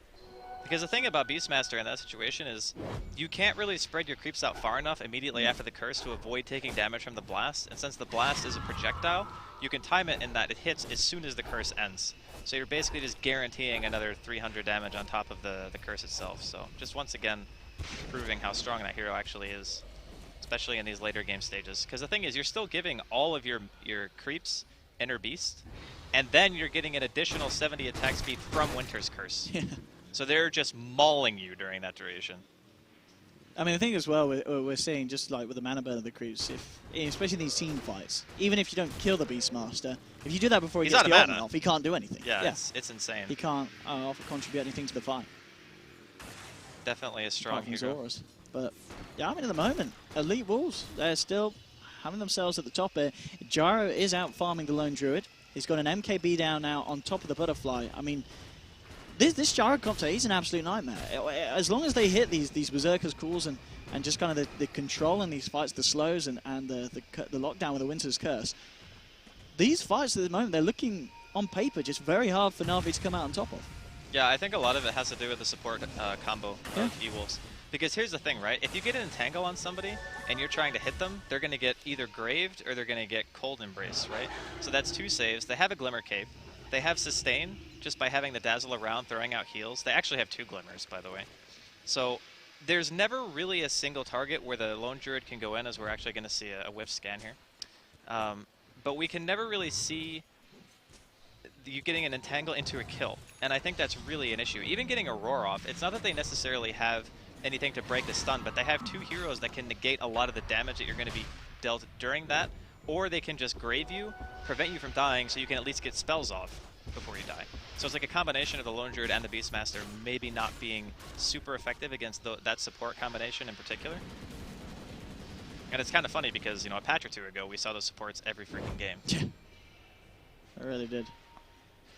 Because the thing about Beastmaster in that situation is you can't really spread your creeps out far enough immediately after the curse to avoid taking damage from the blast. And since the blast is a projectile, you can time it in that it hits as soon as the curse ends. So you're basically just guaranteeing another 300 damage on top of the curse itself. So just once again, proving how strong that hero actually is, especially in these later game stages. Because the thing is, you're still giving all of your creeps Inner Beast, and then you're getting an additional 70 attack speed from Winter's Curse. Yeah. So they're just mauling you during that duration. I mean, the thing as well, we're seeing just like with the mana burn of the creeps, especially in these team fights, even if you don't kill the Beastmaster, if you do that before he gets the ultimate off, he can't do anything. Yeah. It's insane. He can't contribute anything to the fight. Definitely a strong hero. Zoras. But yeah, I mean, at the moment, EWolves, they're still having themselves at the top here. Gyro is out farming the Lone Druid. He's got an MKB down now on top of the Butterfly. I mean, this Gyrocopter, he's an absolute nightmare. As long as they hit these Berserker's calls and just kind of the control in these fights, the slows and the lockdown with the Winter's Curse, these fights at the moment, they're looking on paper just very hard for Na'Vi to come out on top of. Yeah, I think a lot of it has to do with the support combo of EWolves. Because here's the thing, right? If you get an entangle on somebody and you're trying to hit them, they're going to get either graved or they're going to get cold embrace, right? So that's 2 saves. They have a Glimmer Cape. They have sustain just by having the Dazzle around, throwing out heals. They actually have 2 Glimmers, by the way. So there's never really a single target where the Lone Druid can go in, as we're actually going to see a whiff scan here. But we can never really see you getting an entangle into a kill. And I think that's really an issue. Even getting a roar off, it's not that they necessarily have anything to break the stun, but they have 2 heroes that can negate a lot of the damage that you're going to be dealt during that, or they can just grave you, prevent you from dying, so you can at least get spells off before you die. So it's like a combination of the Lone Druid and the Beastmaster maybe not being super effective against that support combination in particular. And it's kind of funny because, you know, a patch or 2 ago, we saw those supports every freaking game. I really did.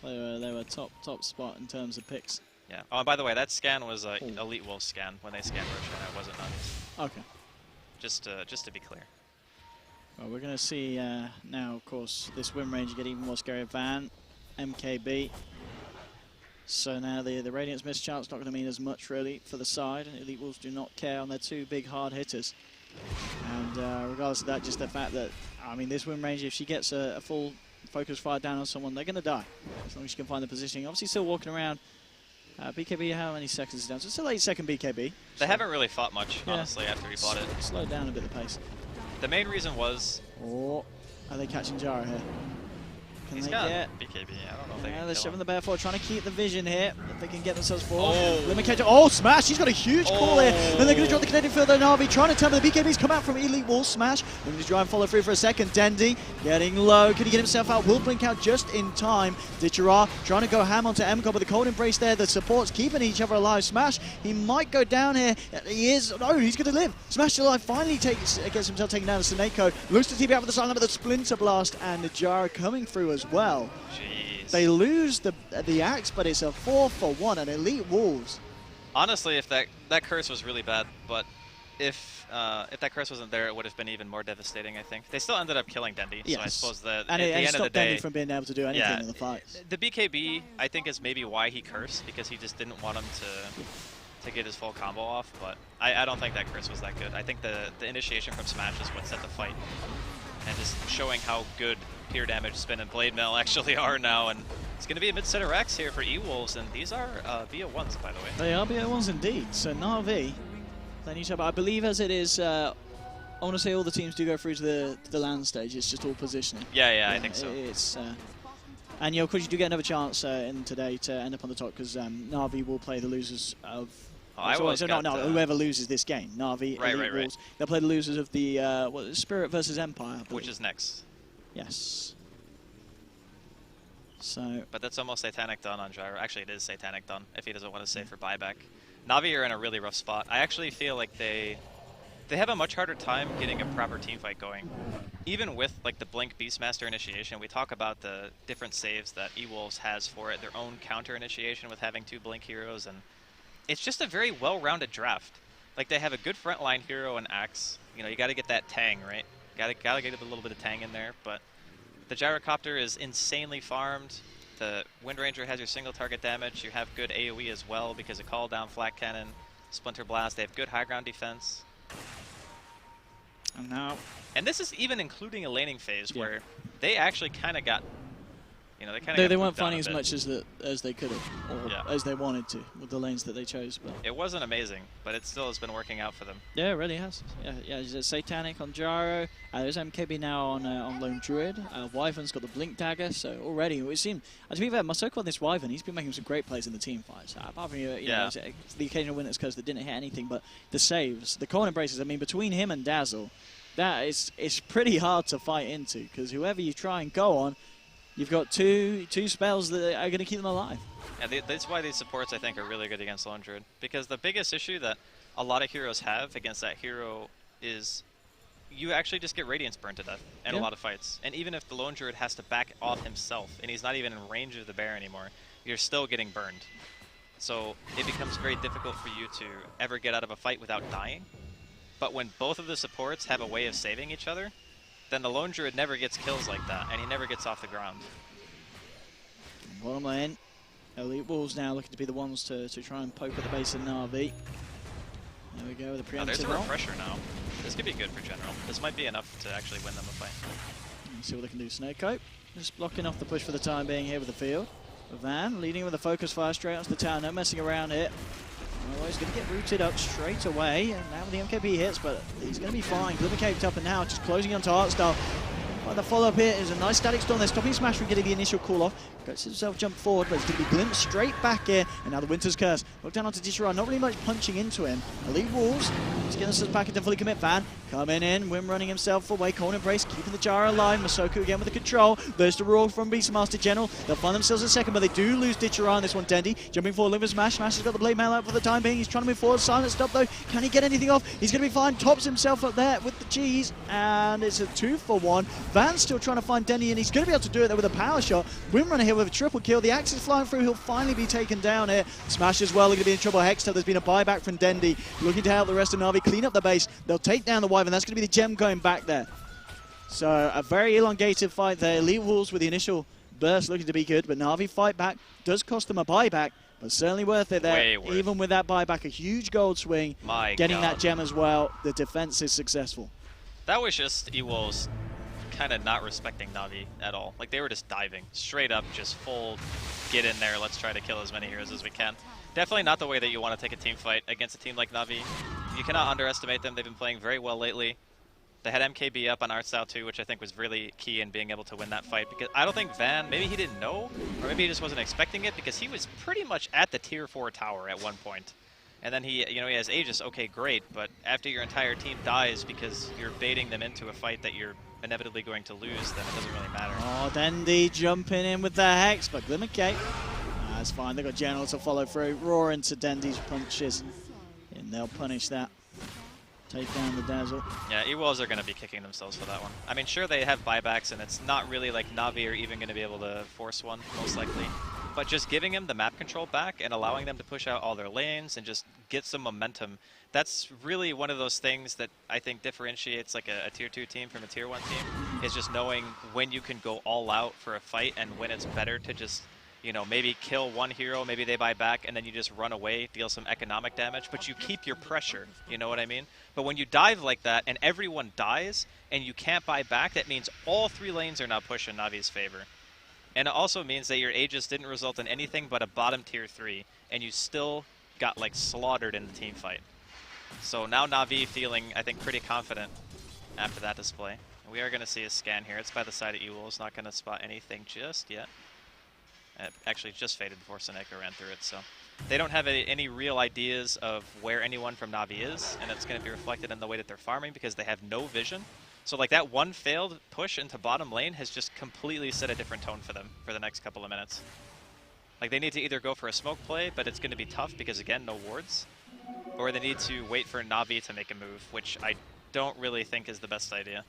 They were top spot in terms of picks. Yeah. Oh, and by the way, that scan was EWolves scan when they scanned Roshan. It wasn't Natus. Okay. Just to be clear. Well, we're going to see now, of course, this win range get even more scary. Van, MKB. So now the Radiant's missed chance not going to mean as much, really, for the side. EWolves do not care on their 2 big hard hitters. And regardless of that, just the fact that, I mean, this win range, if she gets a full focus fire down on someone, they're going to die. As long as she can find the positioning. Obviously still walking around. BKB, how many seconds is down? So it's still 8-second BKB. They haven't really fought much, honestly, after we bought it. Slowed down a bit the pace. The main reason was... Oh, are they catching Jara here? Can He's they got get... BKB. I don't know if they can they're kill shoving him. the bear forward, trying to keep the vision here. If they can get themselves forward. Oh. Oh, smash! He's got a huge call here. Then they're going to drop the Canadian field. Then Navi trying to turn, but the BKB's come out from EWolves. Smash. Going to try and follow through for a second. Dendi getting low. Can he get himself out? Will blink out just in time. Ditchera trying to go ham onto MCOB, but the cold embrace there. The support's keeping each other alive. Smash, he might go down here. He is. No, he's going to live. Smash alive. Finally gets himself taken down to Seneko. Looks to TP out with the silent, but the Splinter Blast and Jara coming through as well. Jeez. They lose the axe, but it's a 4-for-1, and EWolves. Honestly, if that curse was really bad, but if that curse wasn't there, it would have been even more devastating, I think. They still ended up killing Dendi, Yes. so I suppose that And at it the end of the stopped day... Dendi from being able to do anything in the fight. The BKB, I think, is maybe why he cursed, because he just didn't want him to get his full combo off, but I don't think that curse was that good. I think the initiation from Smash is what set the fight, and just showing how good Pure Damage, Spin, and Blade Mail actually are now, and it's going to be a mid-set of Rex here for EWolves, and these are BO1s, by the way. They are BO1s indeed. So Na'Vi, they need to, I believe as it is, I want to say all the teams do go through to the land stage. It's just all positioning. Yeah, I think so. It's and of course you do get another chance in today to end up on the top, because Na'Vi will play the losers of. Whoever loses this game, Na'Vi, Right. They'll play the losers of the Spirit versus Empire, Which is next. Yes. So. But that's almost Satanic done on Gyro. Actually, it is Satanic done if he doesn't want to save for buyback. Na'Vi are in a really rough spot. I actually feel like they have a much harder time getting a proper team fight going. Even with like the Blink Beastmaster initiation, we talk about the different saves that EWolves has for it, their own counter initiation with having 2 Blink heroes, and it's just a very well-rounded draft. Like, they have a good frontline hero and Axe. You know, you got to get that Tang, right? Gotta get a little bit of Tang in there, but the Gyrocopter is insanely farmed. The Wind Ranger has your single target damage. You have good AoE as well because of Call Down, Flak Cannon, Splinter Blast. They have good high ground defense. And this is even including a laning phase where they actually kind of got, you know, they weren't finding as much as they could have, or as they wanted to, with the lanes that they chose. But it wasn't amazing, but it still has been working out for them. Yeah, it really has. Yeah. Satanic on Gyro. There's MKB now on Lone Druid. Wyvern's got the Blink Dagger, so already it seemed. To be fair, Masoko on this Wyvern, he's been making some great plays in the team fights. Apart from you know, the occasional winners because they didn't hit anything, but the saves, the cold embraces. I mean, between him and Dazzle, it's pretty hard to fight into, because whoever you try and go on, you've got two spells that are going to keep them alive. Yeah, that's why these supports, I think, are really good against Lone Druid. Because the biggest issue that a lot of heroes have against that hero is you actually just get Radiance burned to death in a lot of fights. And even if the Lone Druid has to back off himself, and he's not even in range of the bear anymore, you're still getting burned. So it becomes very difficult for you to ever get out of a fight without dying. But when both of the supports have a way of saving each other, then the Lone Druid never gets kills like that, and he never gets off the ground. Bottom lane, EWolves now looking to be the ones to try and poke at the base of Na'Vi. There we go with the Oh, there's a preemptive roll. refresher now. This could be good for General. This might be enough to actually win them a fight. Let's see what they can do. Snakecoat just blocking off the push for the time being here with the field. Van leading with a focus fire straight onto the tower, no messing around here. Oh, he's going to get rooted up straight away, and now with the MKB hits, but he's going to be fine. Glimmer caped up and now just closing onto Artstar. But the follow-up here is a nice static storm there, stopping Smash from getting the initial call-off. Gets himself jump forward, but it's going to be glimpsed straight back here. And now the Winter's Curse. Look down onto Dishira, not really much punching into him. EWolves, he's getting us back into fully commit. Van coming in, Wim running himself away. Cold Embrace, keeping the jar alive. Masoku again with the control. There's the roar from Beastmaster General. They'll find themselves in second, but they do lose Dishira on this one. Dendy jumping forward, Liver Smash. Smash has got the blade mail out for the time being. He's trying to move forward. Silent stop though. Can he get anything off? He's going to be fine. Tops himself up there with the cheese. And it's a 2-for-1. Van's still trying to find Dendy, and he's going to be able to do it there with a power shot. Wimrunner here with a triple kill. The axe is flying through. He'll finally be taken down here. Smash as well. They're going to be in trouble. Hexter, there's been a buyback from Dendy. Looking to help the rest of Na'Vi clean up the base. They'll take down the Wyvern. That's going to be the gem going back there. So a very elongated fight there. EWolves with the initial burst looking to be good, but Na'Vi fight back. Does cost them a buyback, but certainly worth it there. Way worth. Even with that buyback, a huge gold swing. My Getting God. that gem as well. The defense is successful. That was just EWolves kind of not respecting Na'Vi at all. Like, they were just diving straight up, just full get in there, let's try to kill as many heroes as we can. Definitely not the way that you want to take a team fight against a team like Na'Vi. You cannot underestimate them. They've been playing very well lately. They had MKB up on Artstyle too, which I think was really key in being able to win that fight, because I don't think Van, maybe he didn't know, or maybe he just wasn't expecting it, because he was pretty much at the tier 4 tower at one point. And then he has Aegis, okay, great, but after your entire team dies because you're baiting them into a fight that you're inevitably going to lose, then it doesn't really matter. Oh, Dendy jumping in with the Hex, but Glimmer Cape. That's fine, they've got General to follow through. Roar into Dendy's punches, and they'll punish that. Take down the Dazzle. Yeah, EWolves are going to be kicking themselves for that one. I mean, sure, they have buybacks, and it's not really like Na'Vi are even going to be able to force one, most likely. But just giving them the map control back and allowing them to push out all their lanes and just get some momentum, that's really one of those things that I think differentiates like a tier 2 team from a tier 1 team, is just knowing when you can go all out for a fight and when it's better to just, maybe kill one hero, maybe they buy back, and then you just run away, deal some economic damage, but you keep your pressure, you know what I mean? But when you dive like that and everyone dies and you can't buy back, that means all 3 lanes are now pushing Navi's favor. And it also means that your Aegis didn't result in anything but a bottom tier 3, and you still got like slaughtered in the team fight. So now Na'Vi feeling, I think, pretty confident after that display. And we are going to see a scan here. It's by the side of EWolves, not going to spot anything just yet. It actually just faded before Seneko ran through it, so they don't have any real ideas of where anyone from Na'Vi is, and it's going to be reflected in the way that they're farming because they have no vision. So like that one failed push into bottom lane has just completely set a different tone for them for the next couple of minutes. Like they need to either go for a smoke play, but it's going to be tough because again, no wards, or they need to wait for Na'Vi to make a move, which I don't really think is the best idea.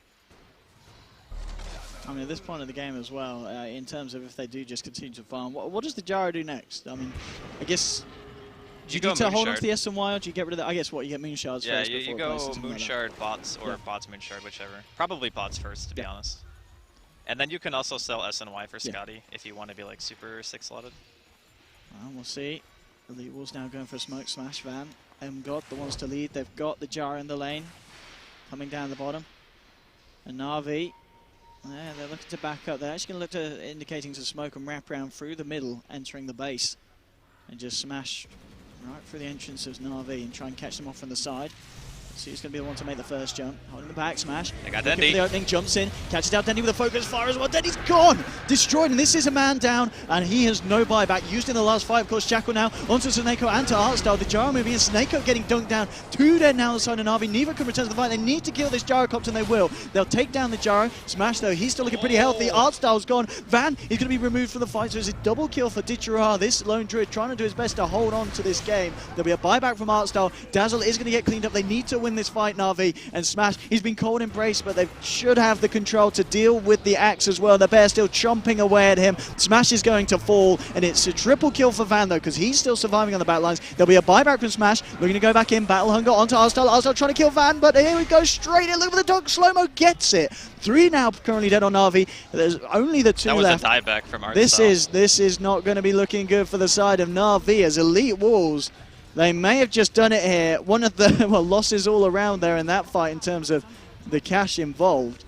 I mean, at this point of the game as well, in terms of if they do just continue to farm, what does the Jaro do next? I mean, I guess, do you need to hold on to the SNY, or do you get rid of that? I guess what, you get Moonshards yeah, first? Yeah, you go like Moonshard bots, or bots Moonshard, whichever. Probably bots first, to be honest. And then you can also sell SNY for Scotty if you want to be like super 6-slotted. Well, we'll see. The EWolves now going for a smoke smash. Van got the ones to lead. They've got the Jar in the lane, coming down the bottom. And Na'Vi, they're looking to back up. They're actually going to look to indicating to smoke and wrap around through the middle, entering the base, and just smash right through the entrance of Na'Vi and try and catch them off from the side. So he's going to be the one to make the first jump. Holding the back smash. They got Looking Dendy. for the opening, jumps in, catches out Dendy with a focus fire as well. Dendy's gone! Destroyed, and this is a man down, and he has no buyback. Used in the last fight, of course, Jackal now onto Seneko and to Artstyle. The Jaro moving, and Seneko getting dunked down. 2 dead now on the side of Na'Vi. Neither can return to the fight. They need to kill this Gyrocopter, and they will. They'll take down the Jaro. Smash, though, he's still looking pretty healthy. Artstyle's gone. Van is going to be removed from the fight, so it's a double kill for Ditchara. This lone druid trying to do his best to hold on to this game. There'll be a buyback from Artstyle. Dazzle is going to get cleaned up. They need to win this fight, Na'Vi. And Smash, he's been cold embraced, but they should have the control to deal with the axe as well. The bear still chomping away at him. Smash is going to fall, and it's a triple kill for Van, though, because he's still surviving on the back lines. There'll be a buyback from Smash, looking to go back in. Battle Hunger onto Artstyle. Artstyle trying to kill Van, but here we go, straight in. Look at the dog. Slow-mo gets it. 3 now currently dead on Na'Vi. There's only the 2 left. That was a dieback from Artstyle. This is not going to be looking good for the side of Na'Vi as EWolves They may have just done it here. One of the losses all around there in that fight in terms of the cash involved.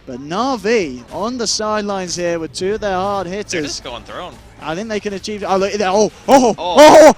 But Na'Vi on the sidelines here with two of their hard hitters. They're just going throne. I think they can achieve. Oh, look,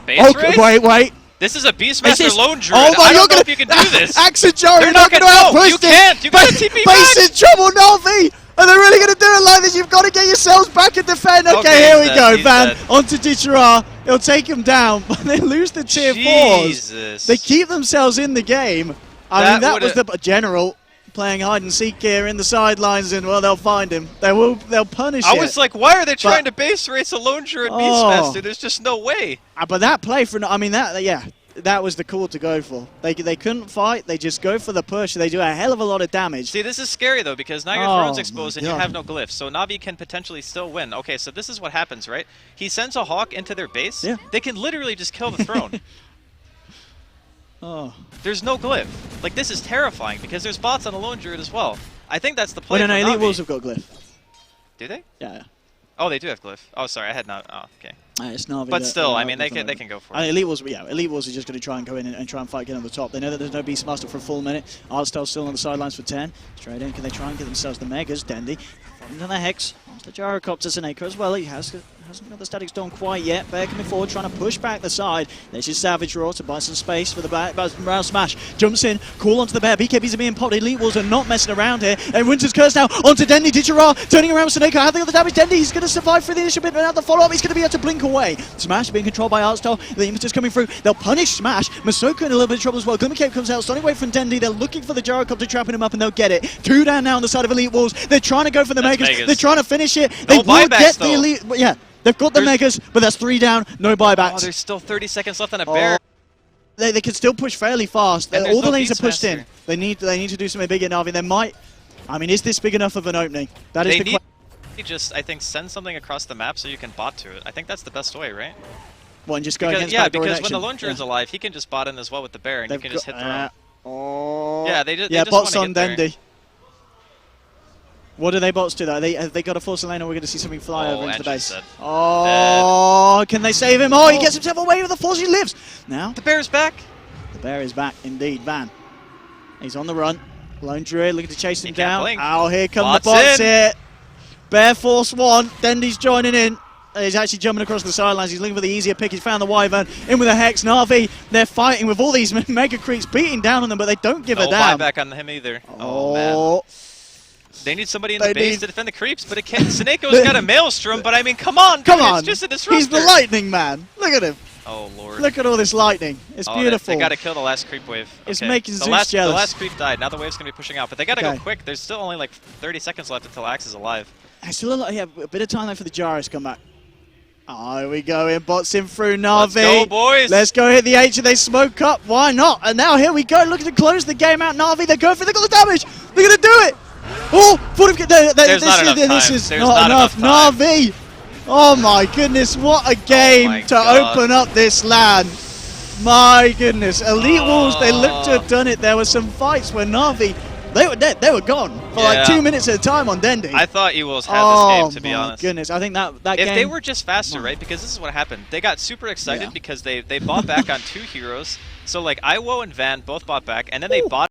Base race? wait. This is a Beastmaster lone druid. Oh my, I don't know if you can do this. Axe and Jar, you're not going to no, outpush you this. can't. You got to TP Base back. in trouble, Na'Vi. Are they really going to do it like this? You've got to get yourselves back and defend. Okay, here we go. Van onto Dichara. He'll take him down, but they lose the tier 4s. They keep themselves in the game. I mean, that was the general playing hide and seek here in the sidelines, and well, they'll find him. They'll punish him. I was like, why are they trying to base race a lone druid Beastmaster? There's just no way. But that play that was the call to go for. They couldn't fight. They just go for the push. They do a hell of a lot of damage. See, this is scary, though, because now your throne's exposed and you have no glyphs. So Na'Vi can potentially still win. Okay, so this is what happens, right? He sends a Hawk into their base. Yeah. They can literally just kill the throne. There's no glyph. Like, this is terrifying because there's bots on a lone druid as well. I think that's the play for Na'Vi. EWolves have got glyph. Do they? Yeah. Oh, they do have glyph. Oh, sorry, I had not. Oh, okay. It's Na'Vi, but still, I mean, they can go for it. EWolves are just going to try and go in and try and fight again on the top. They know that there's no Beastmaster for a full minute. Artstyle's still on the sidelines for 10. Straight in, can they try and get themselves the Megas? Dendy, into the Hex. The Gyrocopter Seneca as well. He hasn't got the Static Storm quite yet. Bear coming forward, trying to push back the side. There's his Savage Roar to buy some space for the back. Round Smash jumps in, call onto the Bear. BKBs are being popped. EWolves are not messing around here. And Winter's Curse now onto Dendy. Dichara turning around with Seneca. How they got the damage? Dendy, he's going to survive for the initial bit, but now the follow-up, he's going to be able to blink away. Smash being controlled by Artstyle. The Impetus coming through. They'll punish Smash. Masoka in a little bit of trouble as well. Glimmer Cape comes out, starting away from Dendy. They're looking for the Gyrocopter, trapping him up, and they'll get it. 2 down now on the side of EWolves. They're trying to go for the Megas. They're trying to finish it. They will get the elite. Yeah, they've got the Megas, but that's 3 down. No buybacks. Oh, there's still 30 seconds left on a Bear. They can still push fairly fast. All the lanes are pushed in. They need to do something big at Na'Vi. They might. I mean, is this big enough of an opening? That is the question. Just, I think, send something across the map so you can bot to it. I think that's the best way, right? Well, and just go against because when the lone druid's alive, he can just bot in as well with the Bear, and you can just hit the Yeah, they just bots on Dendy. Dendy. What do they bots do though? Have they got a force lane, or we're going to see something fly over into the base? Can they save him? He gets himself away with the force. He lives. Now the Bear's back. The Bear is back indeed. Van. He's on the run. Lone druid looking to chase him down. Blink. Here come the bots here. Bear force 1. Dendy's joining in. He's actually jumping across the sidelines. He's looking for the easier pick. He's found the Wyvern. In with a Hex. Na'Vi, they're fighting with all these Mega Creeps beating down on them, but they don't give a damn. No buyback on him either. Oh, man. They need somebody in the base to defend the creeps, but it can't. Seneco's got a Maelstrom, but I mean, come on. It's just a disruptor. He's the lightning man. Look at him. Oh, Lord. Look at all this lightning. It's beautiful. They got to kill the last creep wave. It's making Zeus jealous. The last creep died. Now the wave's going to be pushing out, but they got to go quick. There's still only like 30 seconds left until Axe is alive. Still a bit of time left for the Gyros to come back. Here we go. In bots in through Na'Vi. Let's go, boys. Let's go hit the H, and they smoke up. Why not? And now here we go. Looking to close the game out. Na'Vi, they're going for it. They got the damage. They're going to do it. There's not enough time. This is not enough. Na'Vi. Oh my goodness, what a game to open up this LAN. My goodness. EWolves, they looked to have done it. There were some fights where Na'Vi, they were dead. They were gone for like 2 minutes at a time on Dendy. I thought EWolves had this game, to be honest. Oh my goodness, I think that if game... they were just faster, right? Because this is what happened. They got super excited because they bought back on 2 heroes. So like Iwo and Van both bought back, and then they bought